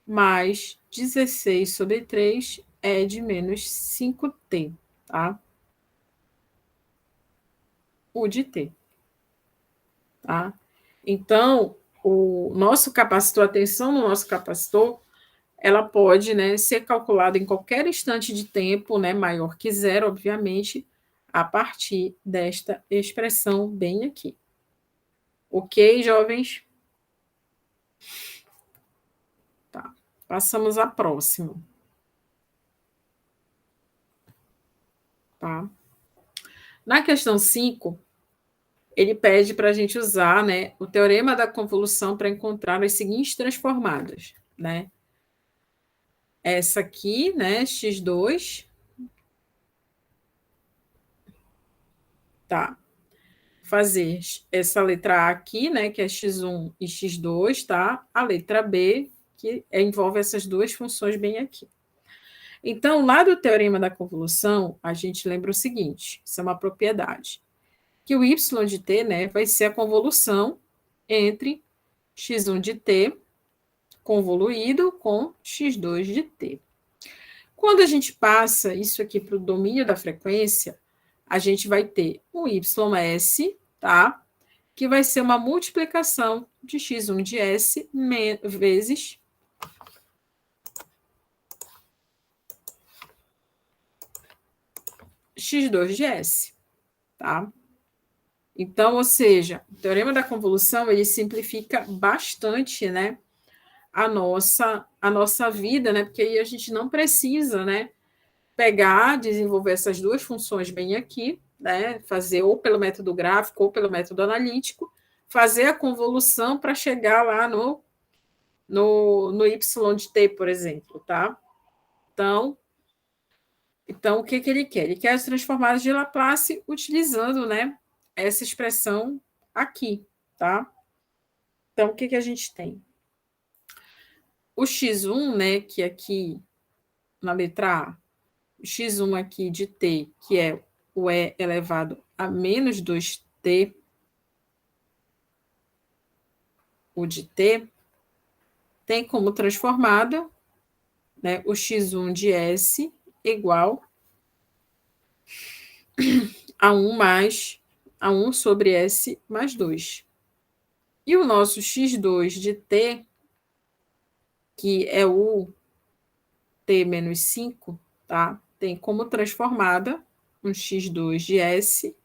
Mais 16 sobre 3 é de menos 5t, tá? O de t, tá? Então, o nosso capacitor, a tensão no nosso capacitor, ela pode, né, ser calculada em qualquer instante de tempo, né, maior que zero, obviamente, a partir desta expressão bem aqui. Ok, jovens? Tá. Passamos à próxima. Tá? Na questão 5, ele pede para a gente usar, né, o teorema da convolução para encontrar as seguintes transformadas, né? Essa aqui, né, x2, tá? Fazer essa letra A aqui, né, que é x1 e x2, tá? A letra B, que envolve essas duas funções bem aqui. Então, lá do teorema da convolução, a gente lembra o seguinte, isso é uma propriedade, que o y de t, né, vai ser a convolução entre x1 de t convoluído com x2 de t. Quando a gente passa isso aqui para o domínio da frequência, a gente vai ter um ys, tá? Que vai ser uma multiplicação de x1 de s vezes x2 de s, tá? Então, ou seja, o teorema da convolução, ele simplifica bastante, né, a nossa vida, né, porque aí a gente não precisa, né, pegar, desenvolver essas duas funções bem aqui, né, fazer ou pelo método gráfico ou pelo método analítico, fazer a convolução para chegar lá no y de t, por exemplo, tá? Então, o que ele quer? Ele quer as transformadas de Laplace utilizando, né, essa expressão aqui, tá? Então, o que a gente tem? O x1, né, que aqui na letra A, o x1 aqui de t, que é o e elevado a menos 2t, o de t, tem como transformada, né, o x1 de s igual a 1 sobre s mais 2. E o nosso x2 de t, que é o t menos 5, tá? Tem como transformada um x2 de s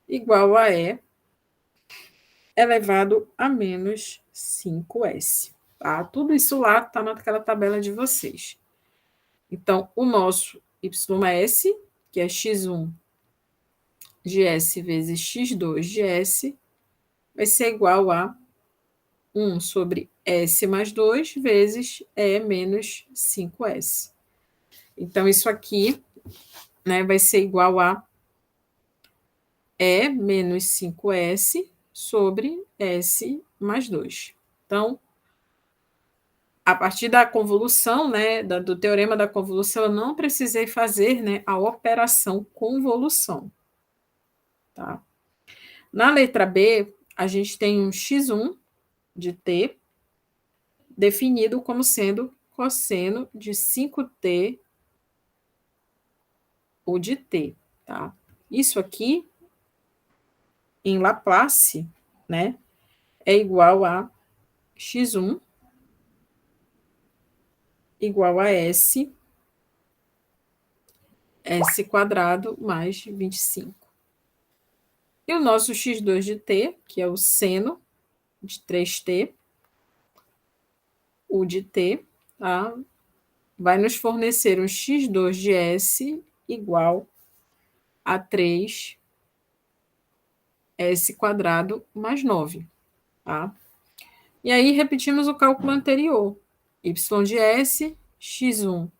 igual a e elevado a menos 5s. Tá? Tudo isso lá está naquela tabela de vocês. Então, o nosso ys, que é x1 de s vezes x2 de s, vai ser igual a 1 sobre s mais 2 vezes e menos 5s. Então, isso aqui, né, vai ser igual a e menos 5s sobre s mais 2. Então, a partir da convolução, né, do teorema da convolução, eu não precisei fazer, né, a operação convolução. Tá? Na letra B, a gente tem um x1 de t definido como sendo cosseno de 5t ou de t. Tá? Isso aqui, em Laplace, né, é igual a x1 igual a s quadrado mais 25. E o nosso x2 de t, que é o seno de 3t, o de t, tá? Vai nos fornecer um x2 de s igual a 3s quadrado mais 9. Tá? E aí repetimos o cálculo anterior. Y de s, x1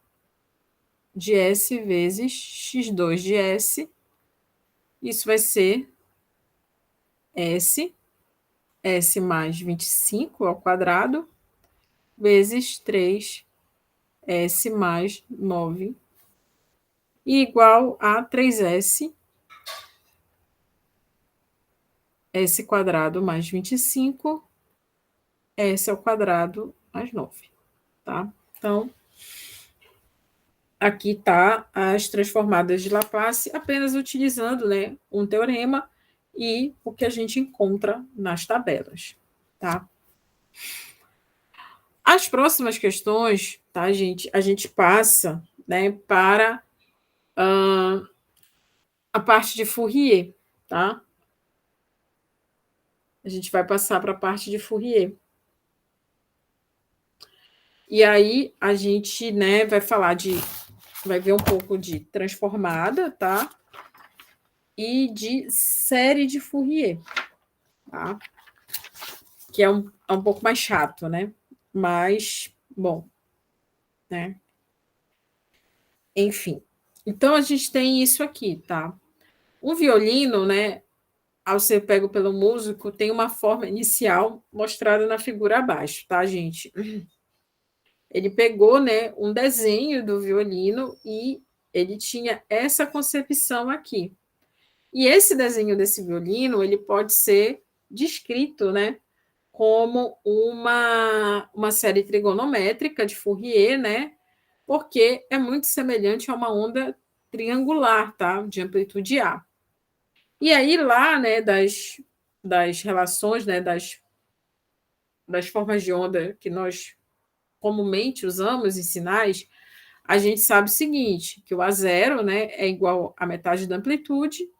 de s vezes x2 de s. Isso vai ser s mais 25 ao quadrado, vezes 3s mais 9, e igual a 3s quadrado mais 25, s ao quadrado mais 9. Tá? Então, aqui está as transformadas de Laplace, apenas utilizando, né, um teorema e o que a gente encontra nas tabelas. Tá? As próximas questões, tá, gente? A gente passa, né, para a parte de Fourier, tá? A gente vai passar para a parte de Fourier. E aí a gente, né, vai ver um pouco de transformada, tá? E de série de Fourier, tá? Que é um pouco mais chato, né? Mas, bom, né? Enfim. Então, a gente tem isso aqui, tá? Um violino, né, ao ser pego pelo músico, tem uma forma inicial mostrada na figura abaixo, tá, gente? Ele pegou, né, um desenho do violino e ele tinha essa concepção aqui. E esse desenho desse violino, ele pode ser descrito, né, como uma série trigonométrica de Fourier, né, porque é muito semelhante a uma onda triangular, tá, de amplitude A. E aí lá, né, das relações, né, das formas de onda que nós comumente usamos em sinais, a gente sabe o seguinte, que o A0, né, é igual a metade da amplitude,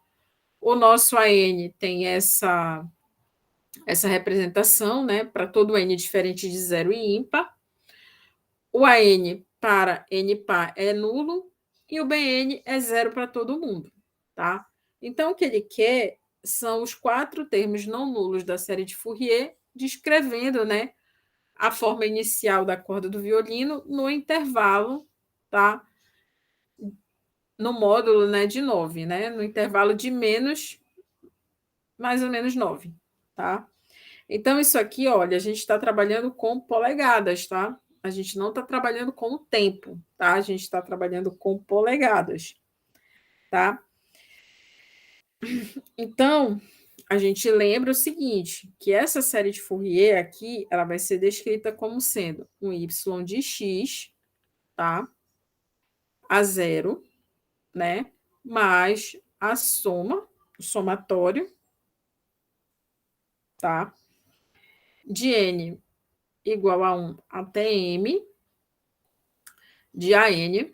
o nosso AN tem essa representação, né, para todo N diferente de zero e ímpar, o AN para N par é nulo e o BN é zero para todo mundo, tá? Então, o que ele quer são os 4 termos não nulos da série de Fourier, descrevendo, né, a forma inicial da corda do violino no intervalo, tá? No módulo, né, de 9, né? No intervalo de menos, mais ou menos 9, tá? Então, isso aqui, olha, a gente está trabalhando com polegadas, tá? A gente não está trabalhando com o tempo, tá? A gente está trabalhando com polegadas, tá? Então, a gente lembra o seguinte, que essa série de Fourier aqui, ela vai ser descrita como sendo um y de x, tá? A zero, né? Mais a soma, o somatório, tá? de N igual a 1 até M de AN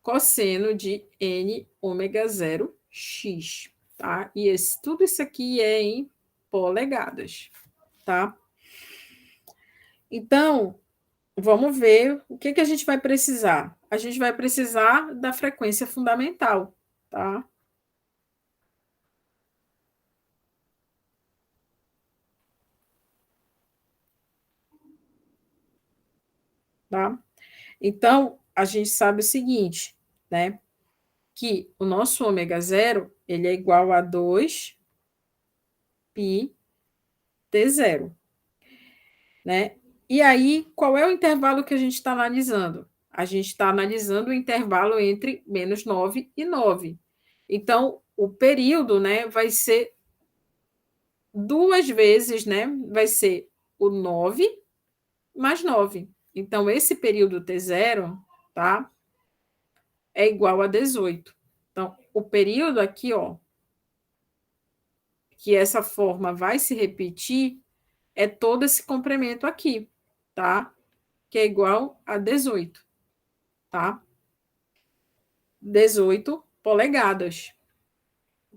cosseno de N ômega 0 X, tá? E tudo isso aqui é em polegadas, tá? Então, vamos ver o que a gente vai precisar. A gente vai precisar da frequência fundamental, tá? Tá? Então, a gente sabe o seguinte, né? Que o nosso ômega 0, ele é igual a 2 π T0, né? E aí, qual é o intervalo que a gente está analisando? A gente está analisando o intervalo entre -9 e 9. Então, o período, né, vai ser duas vezes, né? Vai ser o 9 mais 9. Então, esse período T0, tá? É igual a 18. Então, o período aqui, ó, que essa forma vai se repetir, é todo esse complemento aqui, tá? Que é igual a 18, tá? 18 polegadas,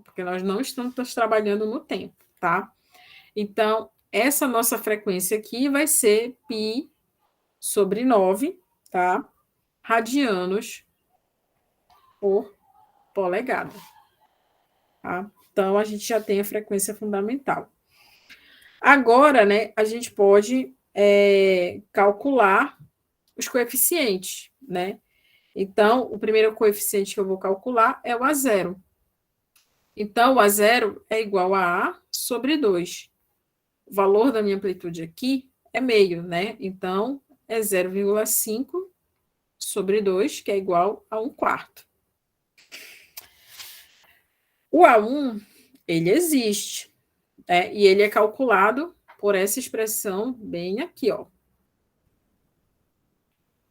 porque nós não estamos trabalhando no tempo, tá? Então, essa nossa frequência aqui vai ser π sobre 9, tá? Radianos por polegada, tá? Então, a gente já tem a frequência fundamental. Agora, né, a gente pode calcular os coeficientes, né? Então, o primeiro coeficiente que eu vou calcular é o A0. Então, o A0 é igual a A sobre 2. O valor da minha amplitude aqui é meio, né? Então, é 0,5 sobre 2, que é igual a 1/4. O A1, ele existe, né? E ele é calculado por essa expressão bem aqui, ó.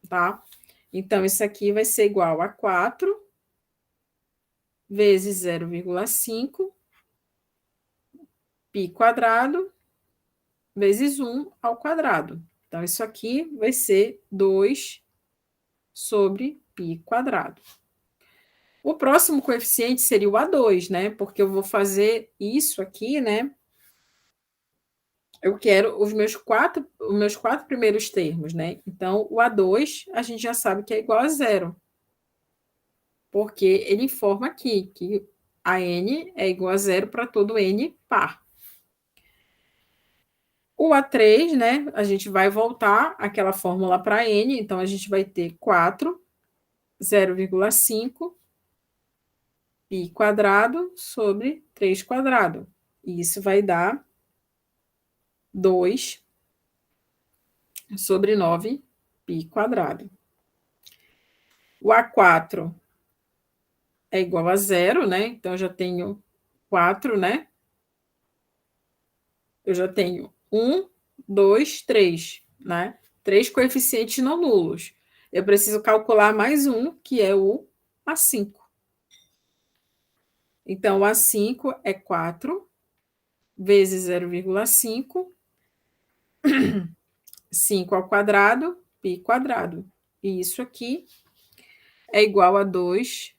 Tá? Então, isso aqui vai ser igual a 4 vezes 0,5 π quadrado vezes 1 ao quadrado. Então, isso aqui vai ser 2 sobre π quadrado. O próximo coeficiente seria o A2, né? Porque eu vou fazer isso aqui, né? Eu quero os meus quatro primeiros termos, né? Então, o A2, a gente já sabe que é igual a 0. Porque ele informa aqui que a N é igual a 0 para todo N par. O A3, né? A gente vai voltar àquela fórmula para N, então a gente vai ter 4, 0,5 π quadrado sobre 3 quadrado. E isso vai dar 2 sobre 9 π quadrado. O A4 é igual a 0, né? Então, eu já tenho 4, né? Eu já tenho 1, 2, 3, né? 3 coeficientes não nulos. Eu preciso calcular mais um, que é o A5. Então, o A5 é 4 vezes 0,5, 5 ao quadrado, π quadrado. E isso aqui é igual a 2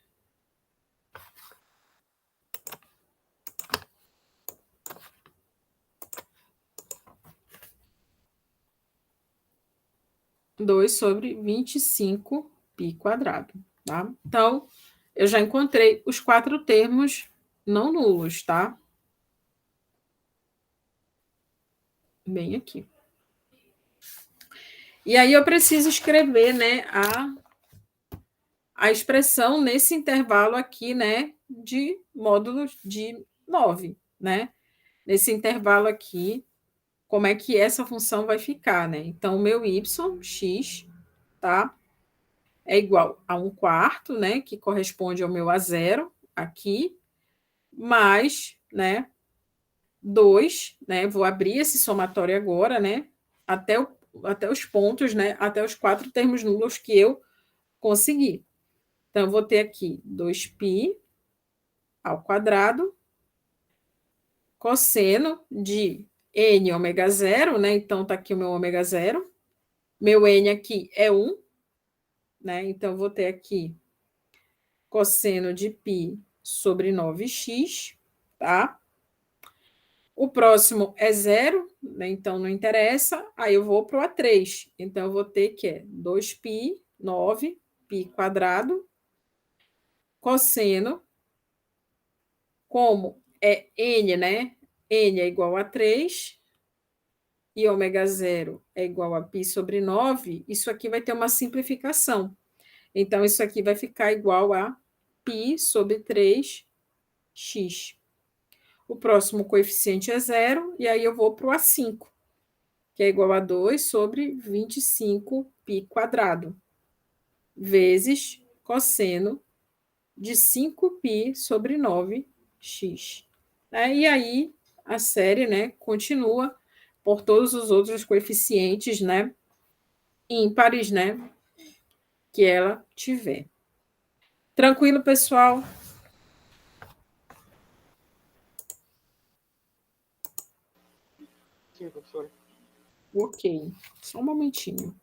sobre 25 π quadrado, tá? Então, eu já encontrei os 4 termos não nulos, tá? Bem aqui. E aí eu preciso escrever, né, a expressão nesse intervalo aqui, né, de módulos de 9, né? Nesse intervalo aqui, como é que essa função vai ficar, né? Então, o meu y, x, tá? É igual a 1/4, né? Que corresponde ao meu A0 aqui, mais, né? 2, né? Vou abrir esse somatório agora, né? Até os pontos, né? Até os 4 termos nulos que eu consegui. Então, eu vou ter aqui 2π ao quadrado, cosseno de N ômega zero, né? Então, tá aqui o meu ômega zero. Meu N aqui é 1, né? Então, vou ter aqui cosseno de π sobre 9x, tá? O próximo é zero, né? Então não interessa. Aí eu vou para o A3. Então eu vou ter que é 2π, 9, π quadrado, cosseno, como é n, né? N é igual a 3 e ômega zero é igual a π sobre 9, isso aqui vai ter uma simplificação. Então, isso aqui vai ficar igual a π sobre 3x. O próximo coeficiente é zero, e aí eu vou para o A5, que é igual a 2 sobre 25π quadrado, vezes cosseno de 5π sobre 9x. E aí a série, né, continua por todos os outros coeficientes, né, ímpares, né, que ela tiver. Tranquilo, pessoal? Sim, professora. Ok, só um momentinho.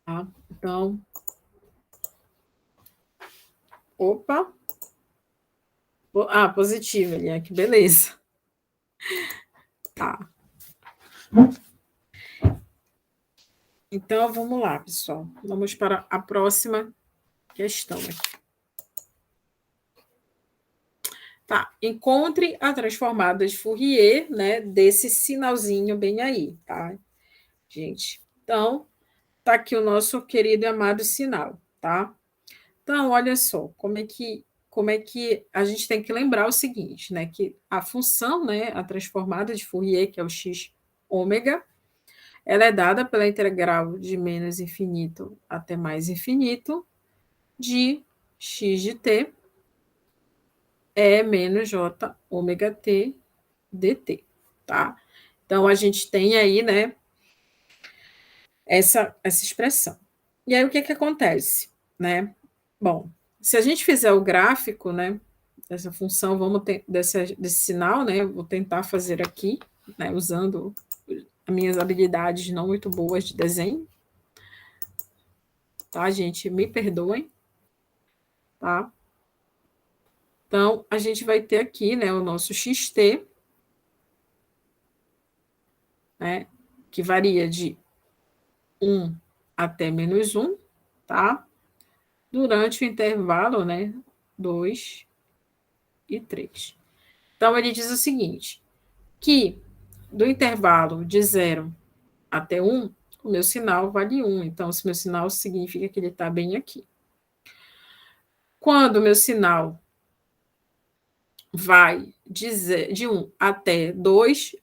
Tá? Então, opa. Positivo, Eliane, que beleza. Tá. Então, vamos lá, pessoal. Vamos para a próxima questão aqui. Tá. Encontre a transformada de Fourier, né, desse sinalzinho bem aí, tá, gente? Então, tá aqui o nosso querido e amado sinal, tá? Então, olha só, como é que a gente tem que lembrar o seguinte, né, que a função, né, a transformada de Fourier, que é o x ômega, ela é dada pela integral de menos infinito até mais infinito de x de t é menos j ômega t dt, tá? Então, a gente tem aí, né, essa expressão. E aí, o que acontece, né? Bom, se a gente fizer o gráfico, né, dessa função, desse sinal, né, eu vou tentar fazer aqui, né, usando as minhas habilidades não muito boas de desenho, tá, gente? Me perdoem, tá? Então, a gente vai ter aqui, né, o nosso xt, né, que varia de 1 até menos 1, tá? Durante o intervalo, né, 2 e 3. Então, ele diz o seguinte, que do intervalo de 0 até 1, o meu sinal vale 1. Então, se meu sinal significa que ele está bem aqui. Quando o meu sinal vai de 1 até 2,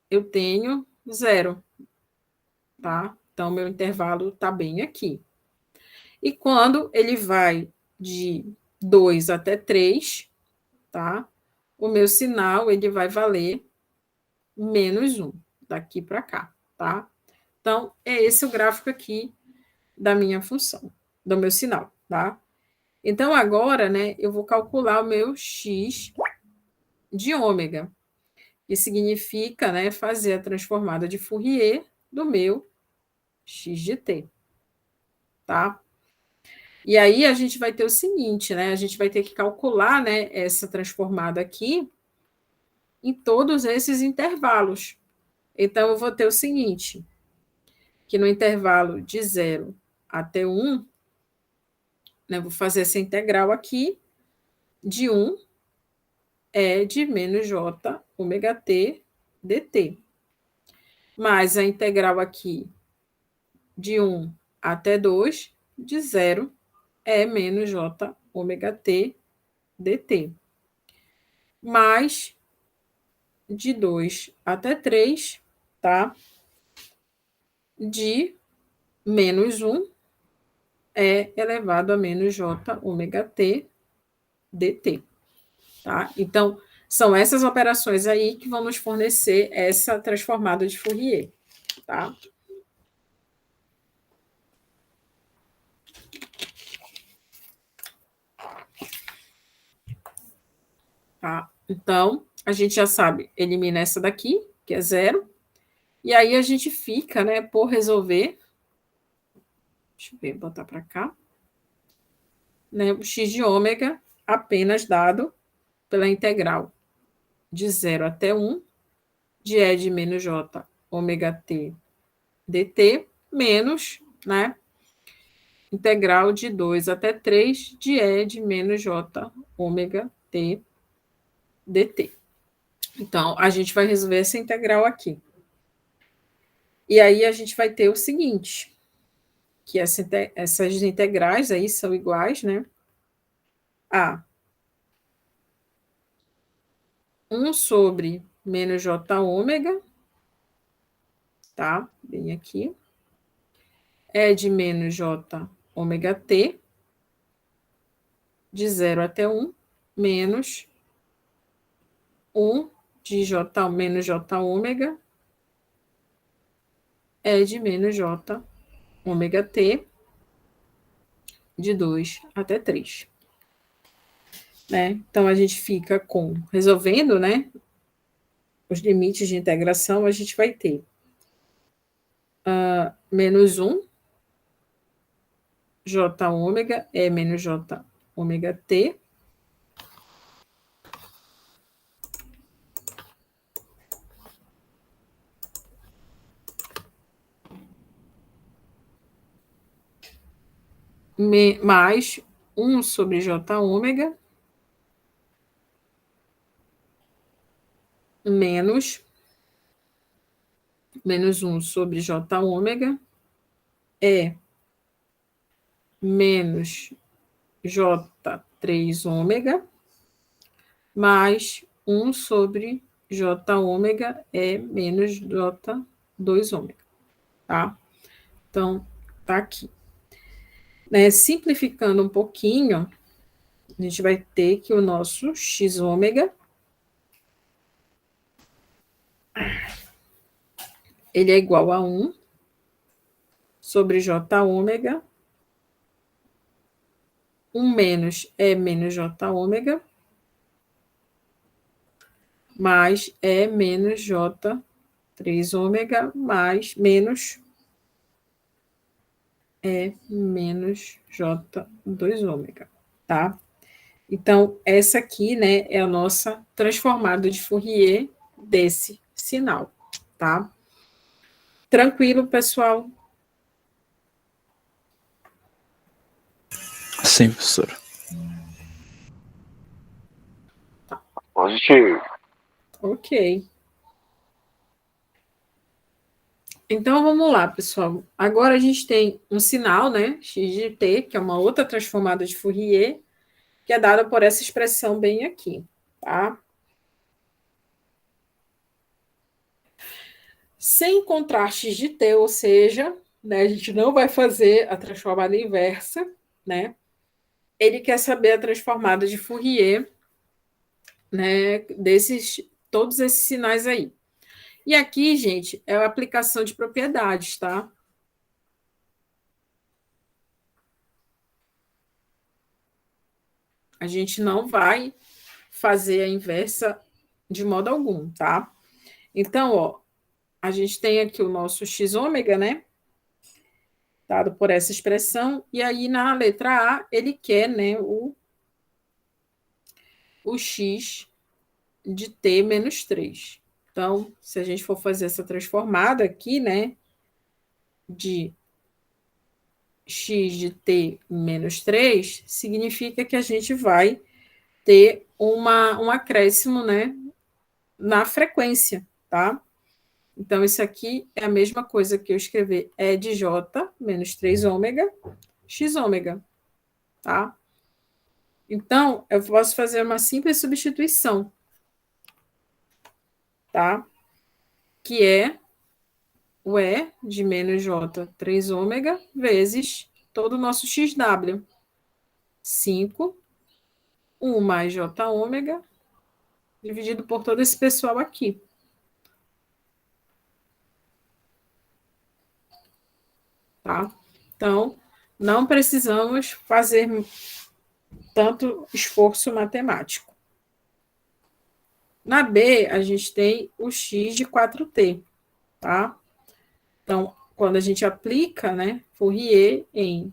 eu tenho 0, tá? Então, meu intervalo está bem aqui. E quando ele vai de 2 até 3, tá? O meu sinal, ele vai valer menos 1, daqui para cá, tá? Então, é esse o gráfico aqui da minha função, do meu sinal, tá? Então, agora, né, eu vou calcular o meu x de ômega, que significa, né, fazer a transformada de Fourier do meu x de t, tá? E aí a gente vai ter o seguinte, né, a gente vai ter que calcular, né, essa transformada aqui em todos esses intervalos. Então, eu vou ter o seguinte, que no intervalo de 0 até 1, né, vou fazer essa integral aqui, de 1 é de menos j ômega t dt. Mais a integral aqui de 1 até 2, de 0 é menos j ômega t dt. Mais de 2 até 3, tá? De menos 1 E elevado a menos J ômega T dt. Tá? Então, são essas operações aí que vão nos fornecer essa transformada de Fourier. Tá? Tá? Então, a gente já sabe, elimina essa daqui, que é zero, e aí a gente fica, né, por resolver, deixa eu ver, botar para cá, né, o x de ômega apenas dado pela integral de 0 até 1, de E de menos J ômega T dt, menos, né, integral de 2 até 3, de E de menos J ômega T dt. Então, a gente vai resolver essa integral aqui. E aí a gente vai ter o seguinte, que essas integrais aí são iguais, né, a 1 sobre menos J ômega, tá? Bem aqui. É de menos J ômega T, de 0 até 1, menos 1 de J menos J ômega, é de menos J ômega T, de 2 até 3. Né? Então, a gente fica resolvendo, né, os limites de integração, a gente vai ter menos 1, J ômega, é menos J ômega T, mais 1 sobre J ômega, menos 1 sobre J ômega, é menos J3 ômega, mais 1 sobre J ômega, é menos J2 ômega, tá? Então, tá aqui. Né, simplificando um pouquinho, a gente vai ter que o nosso x ômega, ele é igual a 1 sobre J ômega, 1 menos é menos J ômega, mais é menos J3 ômega, mais menos é menos J2 ômega, tá? Então, essa aqui, né, é a nossa transformada de Fourier desse sinal, tá? Tranquilo, pessoal? Sim, professor. Positivo. Ok. Então, vamos lá, pessoal. Agora a gente tem um sinal, né, x de t, que é uma outra transformada de Fourier, que é dada por essa expressão bem aqui, tá? Sem encontrar x de t, ou seja, né, a gente não vai fazer a transformada inversa, né? Ele quer saber a transformada de Fourier, né, todos esses sinais aí. E aqui, gente, é a aplicação de propriedades, tá? A gente não vai fazer a inversa de modo algum, tá? Então, ó, a gente tem aqui o nosso x ômega, né? Dado por essa expressão, e aí na letra A, ele quer, né, o x de t menos 3. Então, se a gente for fazer essa transformada aqui, né, de x de t menos 3, significa que a gente vai ter um acréscimo, né, na frequência, tá? Então, isso aqui é a mesma coisa que eu escrever E de J menos 3 ômega, x ômega, tá? Então, eu posso fazer uma simples substituição, tá? Que é o E de menos J 3 ômega vezes todo o nosso XW. 5, 1 mais J ômega, dividido por todo esse pessoal aqui. Tá? Então, não precisamos fazer tanto esforço matemático. Na B, a gente tem o x de 4t, tá? Então, quando a gente aplica, né, Fourier em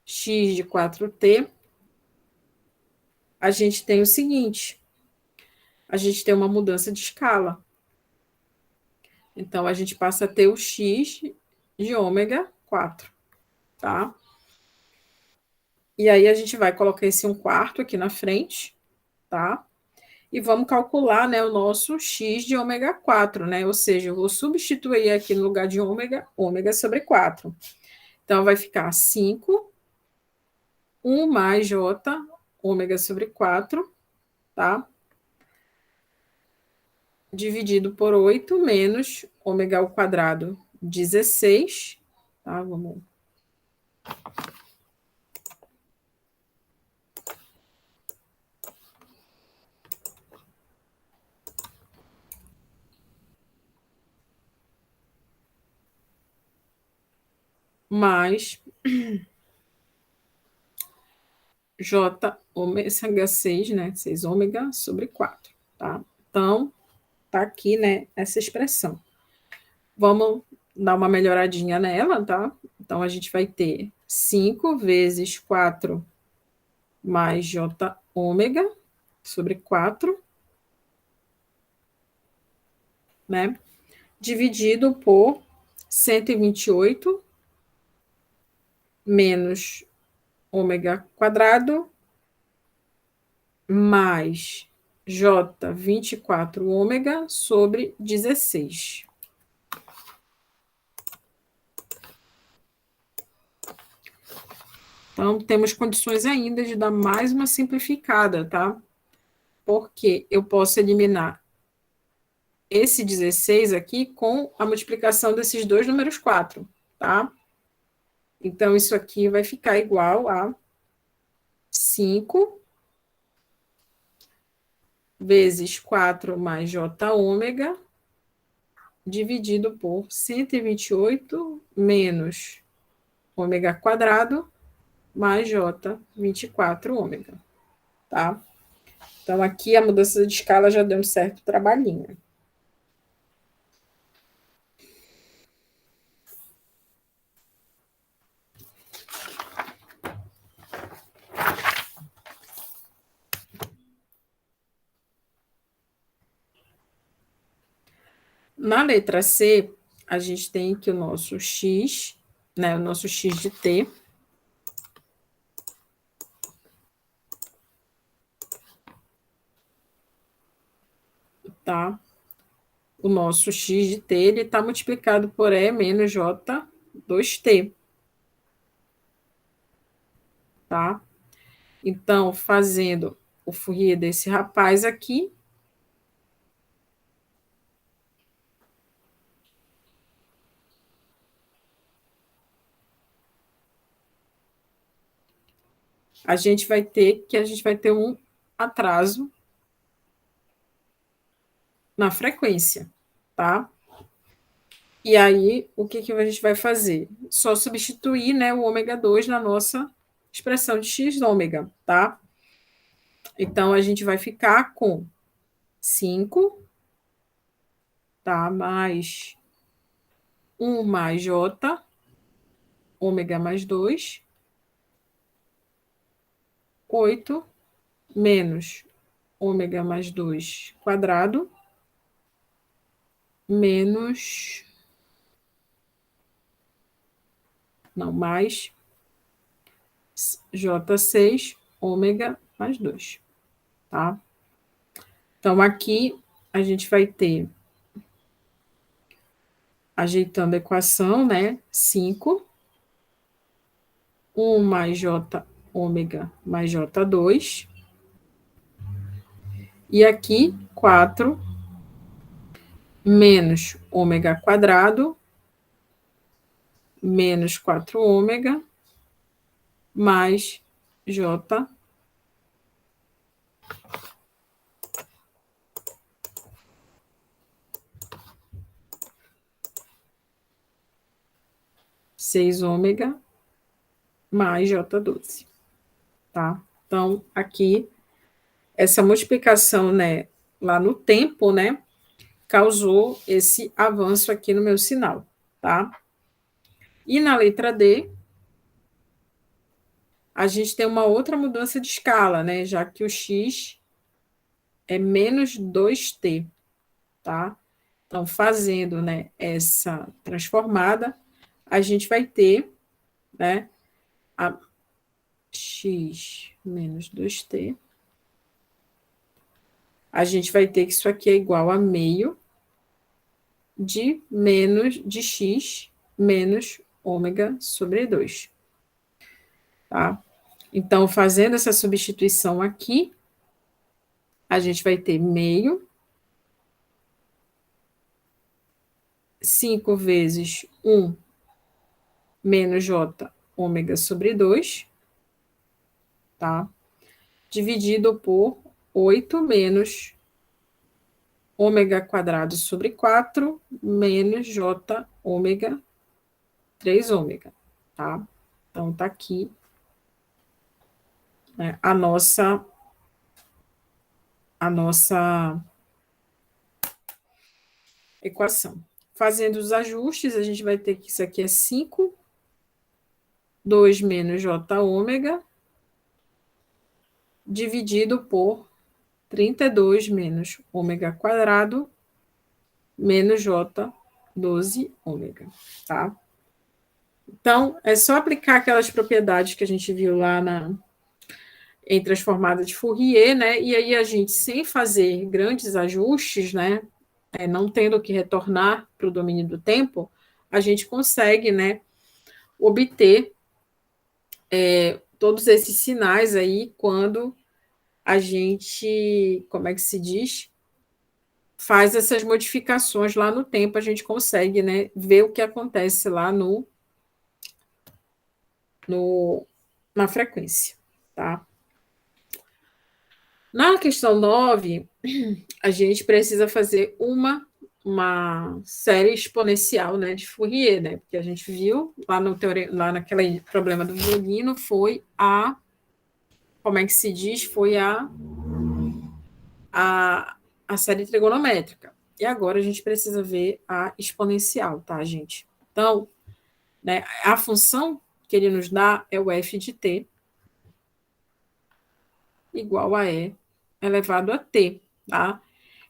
x de 4t, a gente tem o seguinte, a gente tem uma mudança de escala. Então, a gente passa a ter o x de ômega 4, tá? E aí, a gente vai colocar esse 1/4 aqui na frente, tá? E vamos calcular, né, o nosso x de ômega 4, né? Ou seja, eu vou substituir aqui no lugar de ômega, ômega sobre 4. Então, vai ficar 5, 1 mais j, ômega sobre 4, tá? Dividido por 8 menos ômega ao quadrado, 16, tá? Vamos. Mais j ômega 6, né? 6 ômega sobre 4, tá? Então, tá aqui, né, essa expressão. Vamos dar uma melhoradinha nela, tá? Então, a gente vai ter 5 vezes 4 mais j ômega sobre 4, né? Dividido por 128 menos ômega quadrado mais j 24 ômega sobre 16. Então, temos condições ainda de dar mais uma simplificada, tá? Porque eu posso eliminar esse 16 aqui com a multiplicação desses dois números 4, tá? Então, isso aqui vai ficar igual a 5 vezes 4 mais j ômega, dividido por 128 menos ômega quadrado, mais j 24 ômega, tá? Então, aqui a mudança de escala já deu um certo trabalhinho. Na letra C, a gente tem que o nosso x, né, o nosso x de t, tá? O nosso x de t, ele está multiplicado por E menos J 2t, tá? Então, fazendo o Fourier desse rapaz aqui, a gente vai ter um atraso na frequência, tá? E aí, o que a gente vai fazer? Só substituir, né, o ômega 2 na nossa expressão de x ômega, tá? Então, a gente vai ficar com 5, tá? Mais 1 mais j, ômega mais 2, 8 menos ômega mais 2 quadrado, menos... Não, mais J6, ômega mais 2, tá? Então, aqui a gente vai ter, ajeitando a equação, né? 5, 1 mais J ômega mais J2, e aqui 4 menos ômega quadrado, menos 4 ômega, mais J 6 ômega mais J12, tá? Então, aqui, essa multiplicação, né, lá no tempo, né, causou esse avanço aqui no meu sinal, tá? E na letra D, a gente tem uma outra mudança de escala, né, já que o X é menos 2t, tá? Então, fazendo, né, essa transformada, a gente vai ter, né, a x menos 2t. A gente vai ter que isso aqui é igual a meio de menos de x menos ômega sobre 2, tá? Então, fazendo essa substituição aqui, a gente vai ter meio 5 vezes 1 menos j ômega sobre 2, tá? Dividido por 8 menos ômega quadrado sobre 4 menos j ômega 3 ômega, tá? Então, tá aqui, né, a nossa equação. Fazendo os ajustes, a gente vai ter que isso aqui é 5, 2 menos j ômega, dividido por 32 menos ômega quadrado, menos j 12 ômega, tá? Então, é só aplicar aquelas propriedades que a gente viu lá em transformada de Fourier, né? E aí a gente, sem fazer grandes ajustes, né? Não tendo que retornar para o domínio do tempo, a gente consegue, né? Obter todos esses sinais aí quando a gente, como é que se diz? Faz essas modificações lá no tempo, a gente consegue, né? Ver o que acontece lá na frequência, tá? Na questão 9, a gente precisa fazer uma série exponencial, né, de Fourier, né? Porque a gente viu lá naquele problema do violino foi como é que se diz? Foi a série trigonométrica. E agora a gente precisa ver a exponencial, tá, gente? Então, né, a função que ele nos dá é o f de t igual a e elevado a t, tá?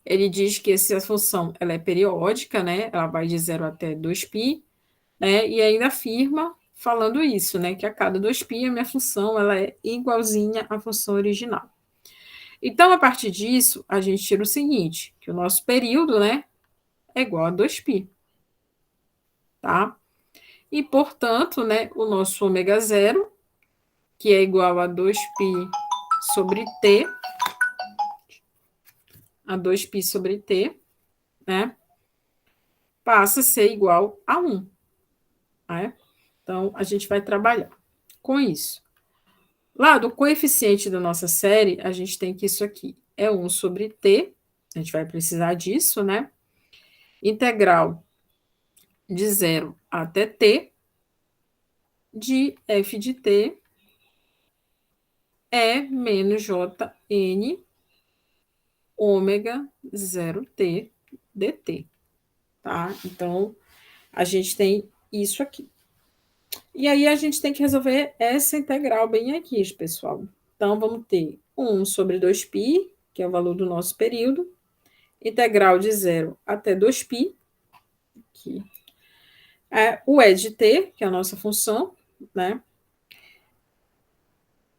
Ele diz que essa função ela é periódica, né? Ela vai de 0 até 2π, né? E ainda afirma, falando isso, né? Que a cada 2π a minha função ela é igualzinha à função original. Então, a partir disso, a gente tira o seguinte, que o nosso período, né? É igual a 2π, tá? E, portanto, né? O nosso ômega zero, que é igual a 2π sobre t, a 2π sobre t, né? Passa a ser igual a 1, né? Então, a gente vai trabalhar com isso. Lá do coeficiente da nossa série, a gente tem que isso aqui é 1 sobre t, a gente vai precisar disso, né? Integral de 0 até t, de f de t é menos jn ômega 0t dt, tá? Então, a gente tem isso aqui. E aí, a gente tem que resolver essa integral bem aqui, pessoal. Então, vamos ter 1 sobre 2π, que é o valor do nosso período, integral de 0 até 2π, aqui. O e de t, que é a nossa função, né?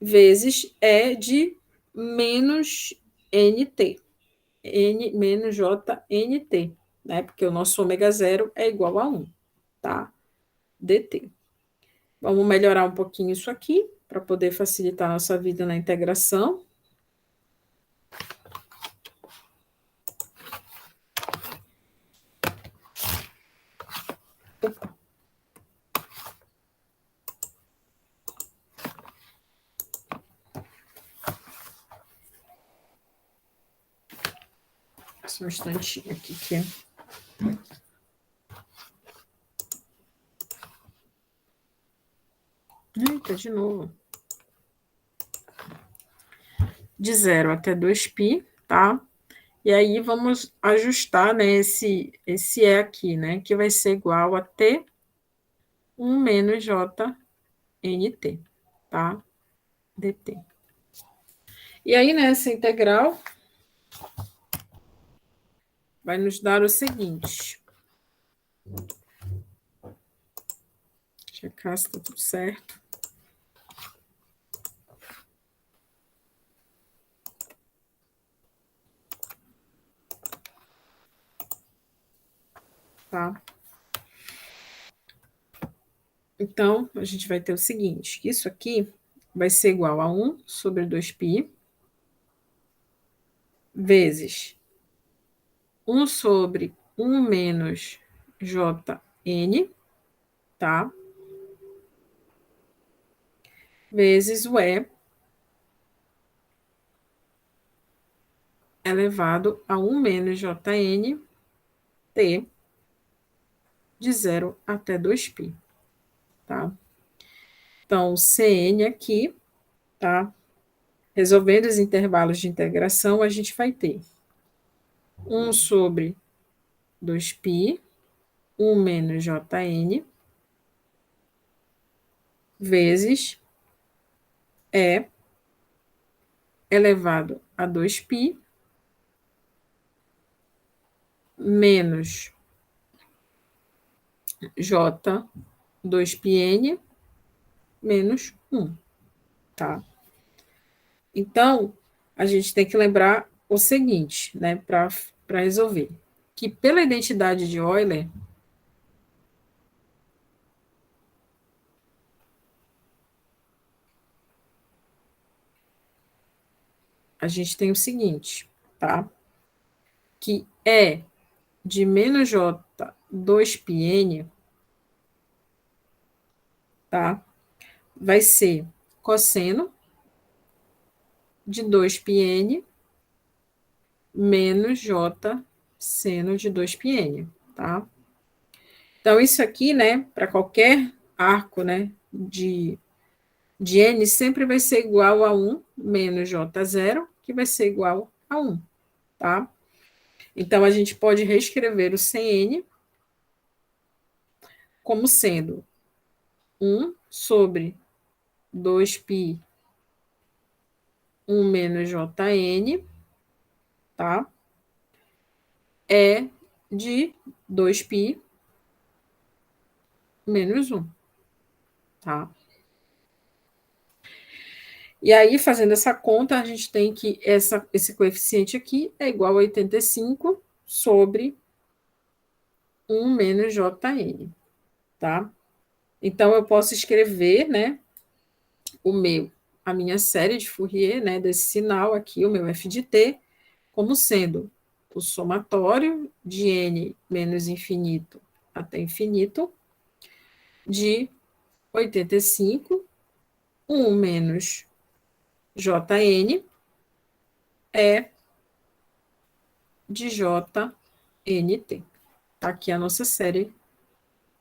Vezes e de menos nt, n menos jnt, né? Porque o nosso ômega zero é igual a 1, tá? dt. Vamos melhorar um pouquinho isso aqui, para poder facilitar a nossa vida na integração. Só um instantinho aqui que... Eita, de novo. De 0 até 2π, tá? E aí vamos ajustar, né, esse E aqui, né, que vai ser igual a T1 menos JNT, tá? DT. E aí, nessa integral, vai nos dar o seguinte. Checar se está tudo certo. Tá? Então, a gente vai ter o seguinte, que isso aqui vai ser igual a 1 sobre 2π vezes 1 sobre 1 menos Jn, tá? Vezes o E elevado a 1 menos Jn T de 0 até 2π, tá? Então, Cn aqui, tá? Resolvendo os intervalos de integração, a gente vai ter 1 sobre 2π, 1 menos Jn, vezes E elevado a 2π, menos J 2πn, menos 1, tá? Então, a gente tem que lembrar o seguinte, né, para resolver, que pela identidade de Euler, a gente tem o seguinte, tá? Que E de menos J 2πn, tá? Vai ser cosseno de 2πn menos J seno de 2πn, tá? Então, isso aqui, né, para qualquer arco, né, de n sempre vai ser igual a 1 menos J0, que vai ser igual a 1, tá? Então, a gente pode reescrever o Cn como sendo 1 sobre 2π 1 menos Jn, tá? É de 2π menos 1, tá? E aí, fazendo essa conta, a gente tem que esse coeficiente aqui é igual a 85 sobre 1 menos Jn, tá? Então, eu posso escrever, né, a minha série de Fourier, né, desse sinal aqui, o meu f de t, como sendo o somatório de n menos infinito até infinito de 85, 1 menos Jn é de Jnt. Tá aqui a nossa série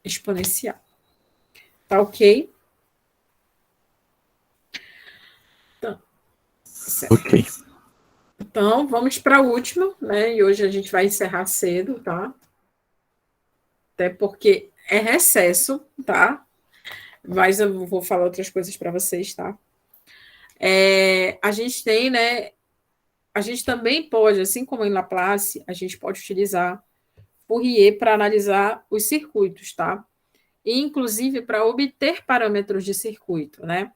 exponencial. Tá ok? Então, certo. Ok. Então, vamos para a última, né? E hoje a gente vai encerrar cedo, tá? Até porque é recesso, tá? Mas eu vou falar outras coisas para vocês, tá? A gente tem, né? A gente também pode, assim como em Laplace, a gente pode utilizar Fourier para analisar os circuitos, tá? E, inclusive, para obter parâmetros de circuito, né?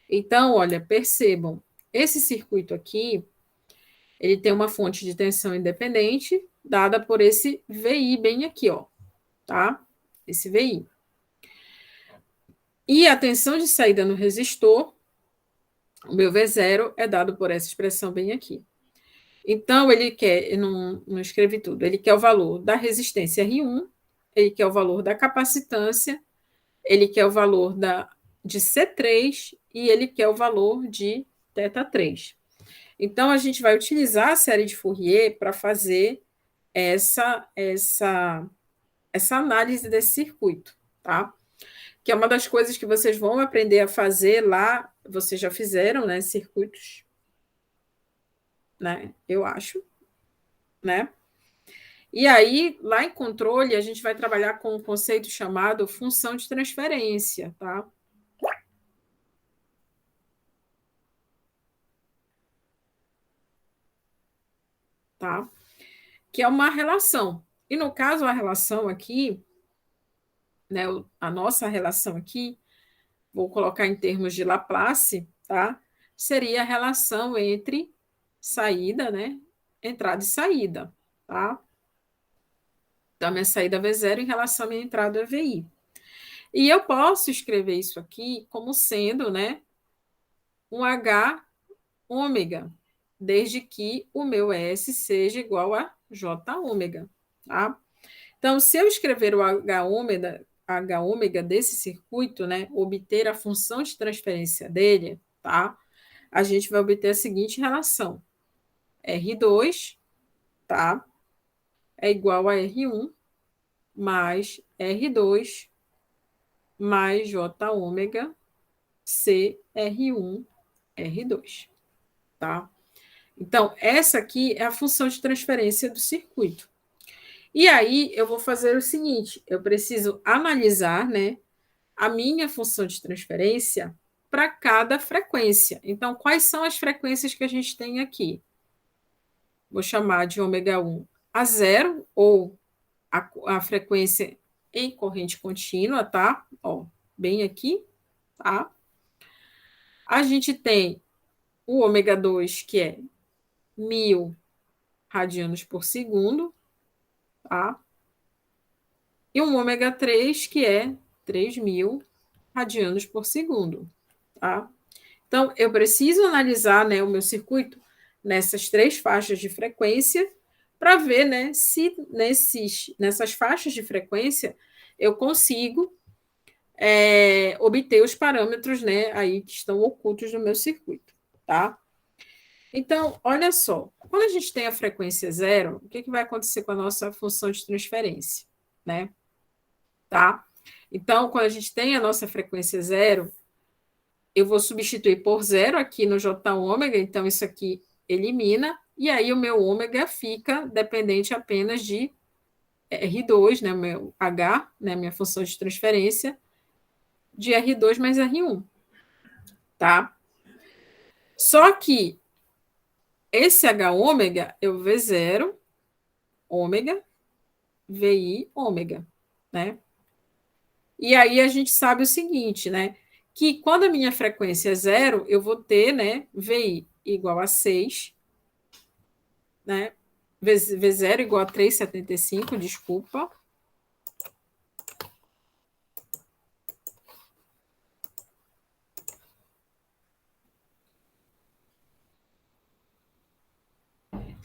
Então, olha, percebam, esse circuito aqui, ele tem uma fonte de tensão independente, dada por esse VI bem aqui, ó, tá? Esse VI. E a tensão de saída no resistor, o meu V0, é dado por essa expressão bem aqui. Então, ele quer, eu não escrevi tudo, ele quer o valor da resistência R1, ele quer o valor da capacitância, ele quer o valor de C3 e ele quer o valor de θ3. Então, a gente vai utilizar a série de Fourier para fazer essa análise desse circuito, tá? Que é uma das coisas que vocês vão aprender a fazer lá, vocês já fizeram, né, circuitos, né, eu acho, né? E aí, lá em controle, a gente vai trabalhar com um conceito chamado função de transferência, tá? Tá? Que é uma relação. E no caso, a relação aqui, né, a nossa relação aqui, vou colocar em termos de Laplace, tá? Seria a relação entre saída, né? Entrada e saída, tá? Então, minha saída V0 em relação à minha entrada VI. E eu posso escrever isso aqui como sendo, né, um H ômega, desde que o meu S seja igual a J ômega, tá? Então, se eu escrever o H ômega desse circuito, né, obter a função de transferência dele, tá? A gente vai obter a seguinte relação: R2, tá? É igual a R1 mais R2 mais J ômega C R1 R2, tá? Então, essa aqui é a função de transferência do circuito. E aí, eu vou fazer o seguinte: eu preciso analisar, né, a minha função de transferência para cada frequência. Então, quais são as frequências que a gente tem aqui? Vou chamar de ômega 1 a zero, ou a frequência em corrente contínua, tá? Ó, bem aqui, tá? A gente tem o ômega 2, que é 1000 radianos por segundo, tá? E um ômega 3, que é 3000 radianos por segundo, tá? Então, eu preciso analisar, né, o meu circuito nessas três faixas de frequência para ver, né, se nessas faixas de frequência eu consigo obter os parâmetros, né, aí que estão ocultos no meu circuito, tá? Então, olha só, quando a gente tem a frequência zero, o que vai acontecer com a nossa função de transferência, né? Tá? Então, quando a gente tem a nossa frequência zero, eu vou substituir por zero aqui no J ômega, então isso aqui elimina, e aí o meu ômega fica dependente apenas de R2, né, meu H, né, minha função de transferência, de R2 mais R1, tá? Só que esse H ômega é o V0 ômega, VI ômega, né? E aí a gente sabe o seguinte, né? Que quando a minha frequência é zero, eu vou ter, né, VI igual a 6, né? V0 igual a 3,75, desculpa.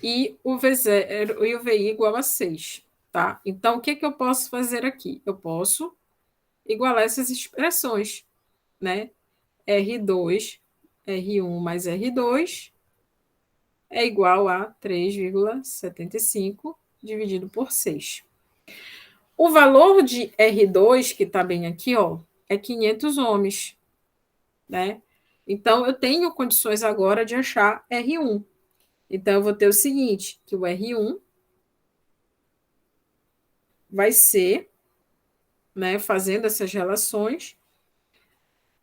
E o V0 e o VI igual a 6, tá? Então, o que eu posso fazer aqui? Eu posso igualar essas expressões, né? R2, R1 mais R2 é igual a 3,75 dividido por 6. O valor de R2, que está bem aqui, ó, é 500 ohms, né? Então, eu tenho condições agora de achar R1. Então, eu vou ter o seguinte, que o R1 vai ser, né, fazendo essas relações,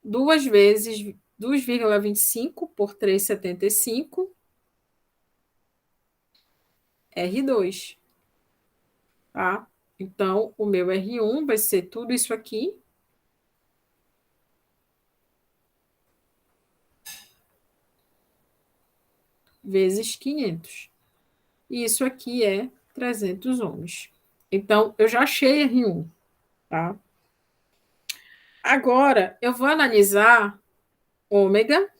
2 vezes 2,25 por 3,75 R2, tá? Então, o meu R1 vai ser tudo isso aqui, vezes 500. E isso aqui é 300 ohms. Então, eu já achei R1, tá? Agora, eu vou analisar ômega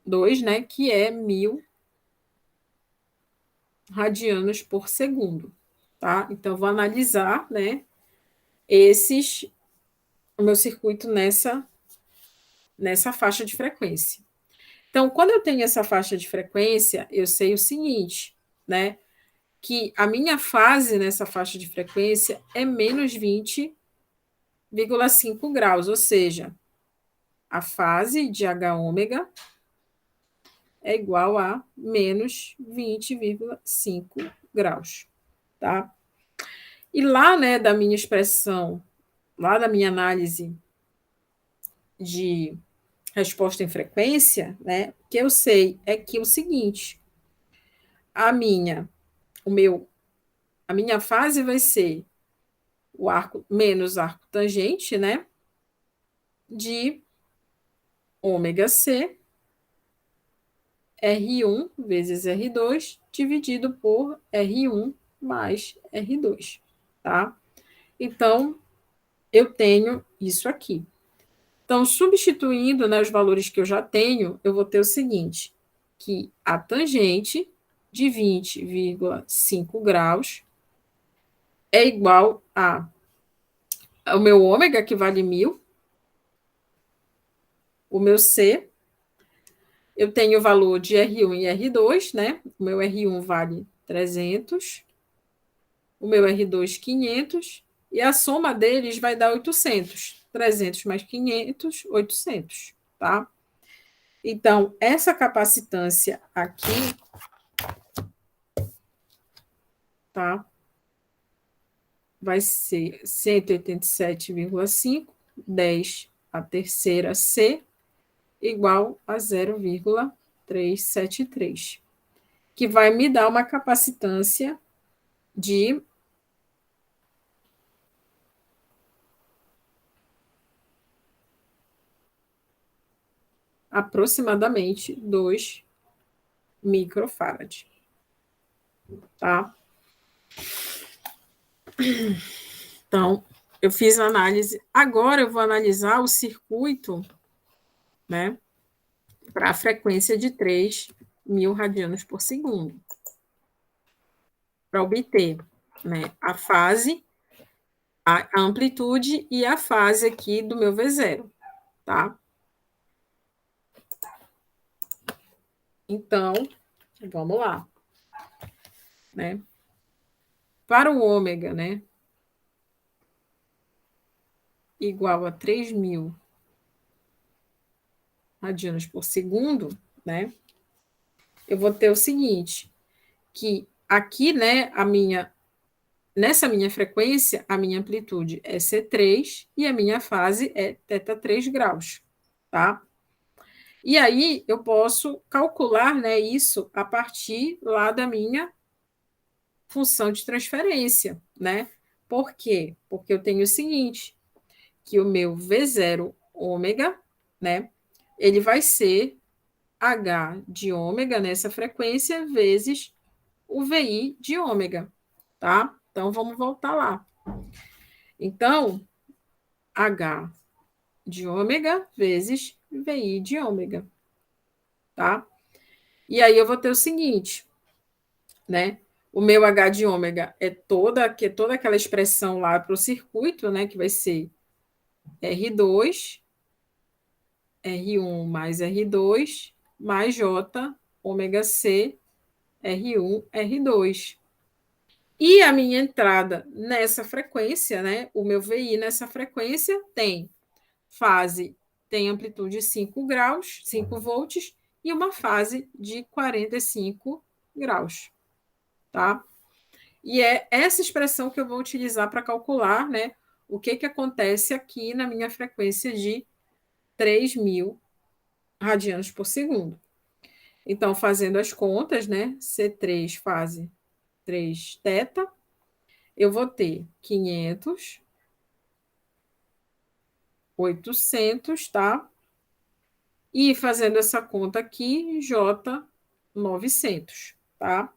2, né, que é 1000 radianos por segundo, tá? Então, eu vou analisar, né, o meu circuito nessa faixa de frequência. Então, quando eu tenho essa faixa de frequência, eu sei o seguinte, né? que a minha fase nessa faixa de frequência é menos 20,5 graus, ou seja, a fase de H ômega é igual a menos 20,5 graus, tá? E lá, né, da minha expressão, lá da minha análise de resposta em frequência, né, o que eu sei é que o seguinte, a minha, o meu, a minha fase vai ser o arco menos arco tangente, né, de ômega C, R1 vezes R2, dividido por R1 mais R2, tá? Então, eu tenho isso aqui. Então, substituindo, né, os valores que eu já tenho, eu vou ter o seguinte, que a tangente de 20,5 graus é igual ao meu ômega, que vale 1.000, o meu C, eu tenho o valor de R1 e R2, né? O meu R1 vale 300, o meu R2 500, e a soma deles vai dar 800. 300 mais 500, 800, tá? Então, essa capacitância aqui, tá? Vai ser 187,5, 10 a terceira C, igual a 0,373, que vai me dar uma capacitância de aproximadamente 2 microfarad, tá? Então, eu fiz a análise. Agora eu vou analisar o circuito, né, para a frequência de 3.000 radianos por segundo, para obter, né, a fase, a amplitude e a fase aqui do meu V0, tá? Então, vamos lá, né? Para o ômega, né, igual a 3.000 radianos por segundo, né, eu vou ter o seguinte, que aqui, né, nessa minha frequência, a minha amplitude é C3 e a minha fase é θ3 graus, tá? E aí eu posso calcular, né, isso a partir lá da minha função de transferência, né? Por quê? Porque eu tenho o seguinte, que o meu V0 ômega, né, ele vai ser H de ômega nessa frequência vezes o VI de ômega, tá? Então, vamos voltar lá. Então, H de ômega vezes VI de ômega, tá? E aí eu vou ter o seguinte, né? O meu H de ômega é toda aquela expressão lá para o circuito, né? Que vai ser R2, R1 mais R2, mais J, ômega C, R1, R2. E a minha entrada nessa frequência, né? O meu VI nessa frequência tem fase, tem amplitude de 5 graus, 5 volts, e uma fase de 45 graus, tá? E é essa expressão que eu vou utilizar para calcular, né? O que acontece aqui na minha frequência de 3.000 radianos por segundo. Então, fazendo as contas, né? C3 fase 3 θ, eu vou ter 500, 800, tá? E fazendo essa conta aqui, J 900, tá?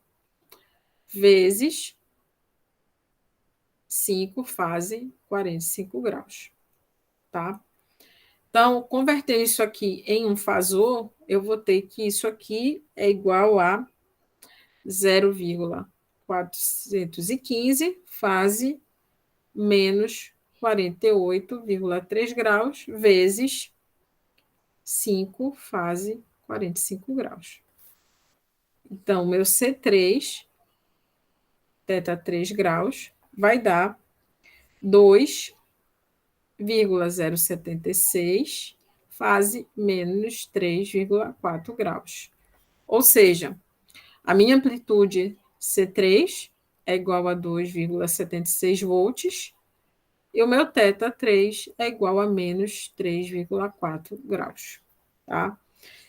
Vezes 5 fase 45 graus, tá? Então, converter isso aqui em um fasor, eu vou ter que isso aqui é igual a 0,415 fase menos 48,3 graus vezes 5 fase 45 graus. Então, meu C3 θ 3 graus, vai dar 2,076 fase menos 3,4 graus. Ou seja, a minha amplitude C3 é igual a 2,76 volts e o meu θ 3 é igual a menos 3,4 graus. Tá?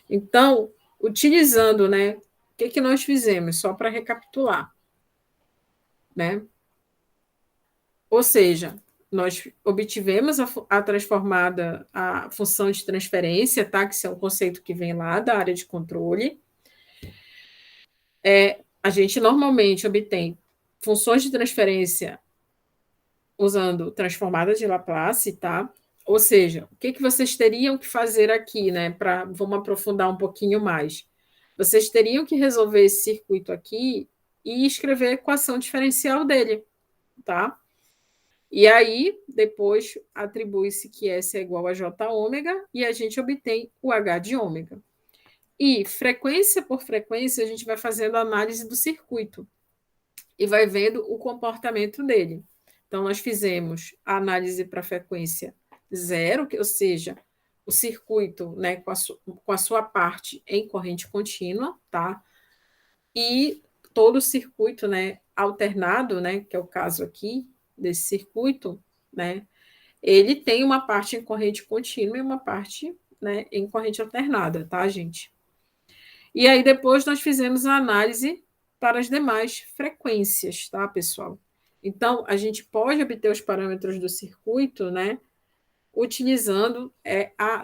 Então, utilizando, né, o que nós fizemos? Só para recapitular. Né? Ou seja, nós obtivemos a transformada, a função de transferência, tá? Que isso é um conceito que vem lá da área de controle. A gente normalmente obtém funções de transferência usando transformadas de Laplace, tá? Ou seja, o que vocês teriam que fazer aqui, né? Vamos aprofundar um pouquinho mais. Vocês teriam que resolver esse circuito aqui e escrever a equação diferencial dele, tá? E aí, depois, atribui-se que S é igual a J ômega e a gente obtém o H de ômega. E, frequência por frequência, a gente vai fazendo a análise do circuito e vai vendo o comportamento dele. Então, nós fizemos a análise para a frequência zero, ou seja, o circuito, né, com a sua parte em corrente contínua, tá? E todo o circuito, né, alternado, né, que é o caso aqui desse circuito, né, ele tem uma parte em corrente contínua e uma parte, né, em corrente alternada, tá, gente? E aí depois nós fizemos a análise para as demais frequências, tá, pessoal? Então, a gente pode obter os parâmetros do circuito, né, utilizando a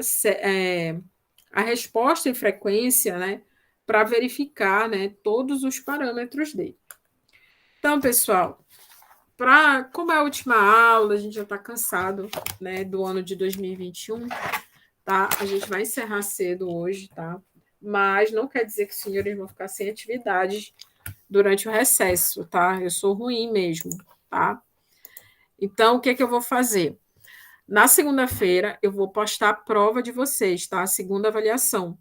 resposta em frequência, né, para verificar, né, todos os parâmetros dele. Então, pessoal, como é a última aula, a gente já está cansado, né, do ano de 2021, tá? A gente vai encerrar cedo hoje, tá? Mas não quer dizer que os senhores vão ficar sem atividades durante o recesso, tá? Eu sou ruim mesmo, tá? Então, o que eu vou fazer? Na segunda-feira, eu vou postar a prova de vocês, tá? A segunda avaliação,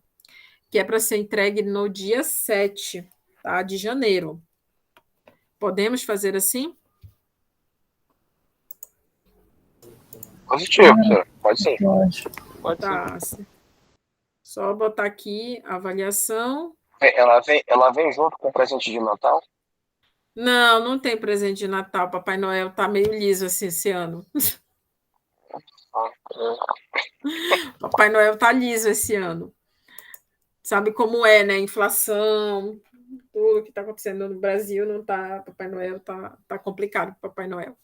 que é para ser entregue no dia 7, tá? De janeiro. Podemos fazer assim? Positivo, senhor. Pode sim. Pode. Tá. Só botar aqui a avaliação. Ela vem junto com o presente de Natal? Não, não tem presente de Natal. Papai Noel tá meio liso assim esse ano. Papai Noel tá liso esse ano. Sabe como é, né? Inflação, tudo que está acontecendo no Brasil não tá. Papai Noel tá complicado para Papai Noel.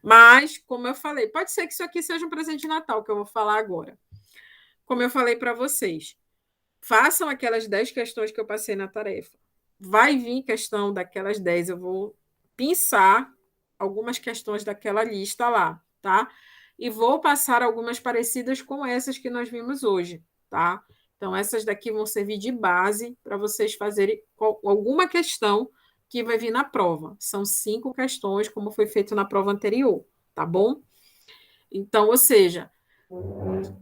Mas, como eu falei, pode ser que isso aqui seja um presente de Natal, que eu vou falar agora. Como eu falei para vocês, façam aquelas 10 questões que eu passei na tarefa. Vai vir questão daquelas 10, eu vou pensar algumas questões daquela lista lá, tá? E vou passar algumas parecidas com essas que nós vimos hoje, tá? Então, essas daqui vão servir de base para vocês fazerem alguma questão que vai vir na prova. São 5 questões, como foi feito na prova anterior, tá bom? Então, ou seja,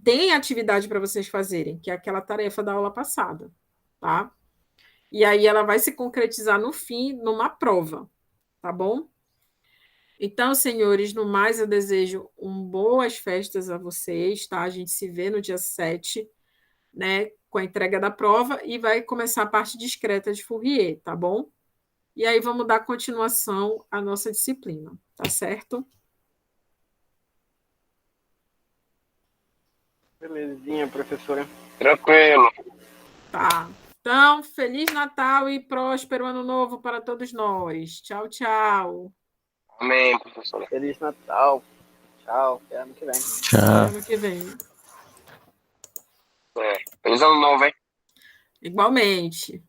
tem atividade para vocês fazerem, que é aquela tarefa da aula passada, tá? E aí ela vai se concretizar no fim, numa prova, tá bom? Então, senhores, no mais, eu desejo boas festas a vocês, tá? A gente se vê no dia 7, né, com a entrega da prova, e vai começar a parte discreta de Fourier, tá bom? E aí vamos dar continuação à nossa disciplina, tá certo? Belezinha, professora. Tranquilo. Tá. Então, Feliz Natal e próspero Ano Novo para todos nós. Tchau, tchau. Amém, professora. Feliz Natal. Tchau. Até ano que vem. Tchau. Ano que vem. Feliz Ano Novo, hein? Igualmente.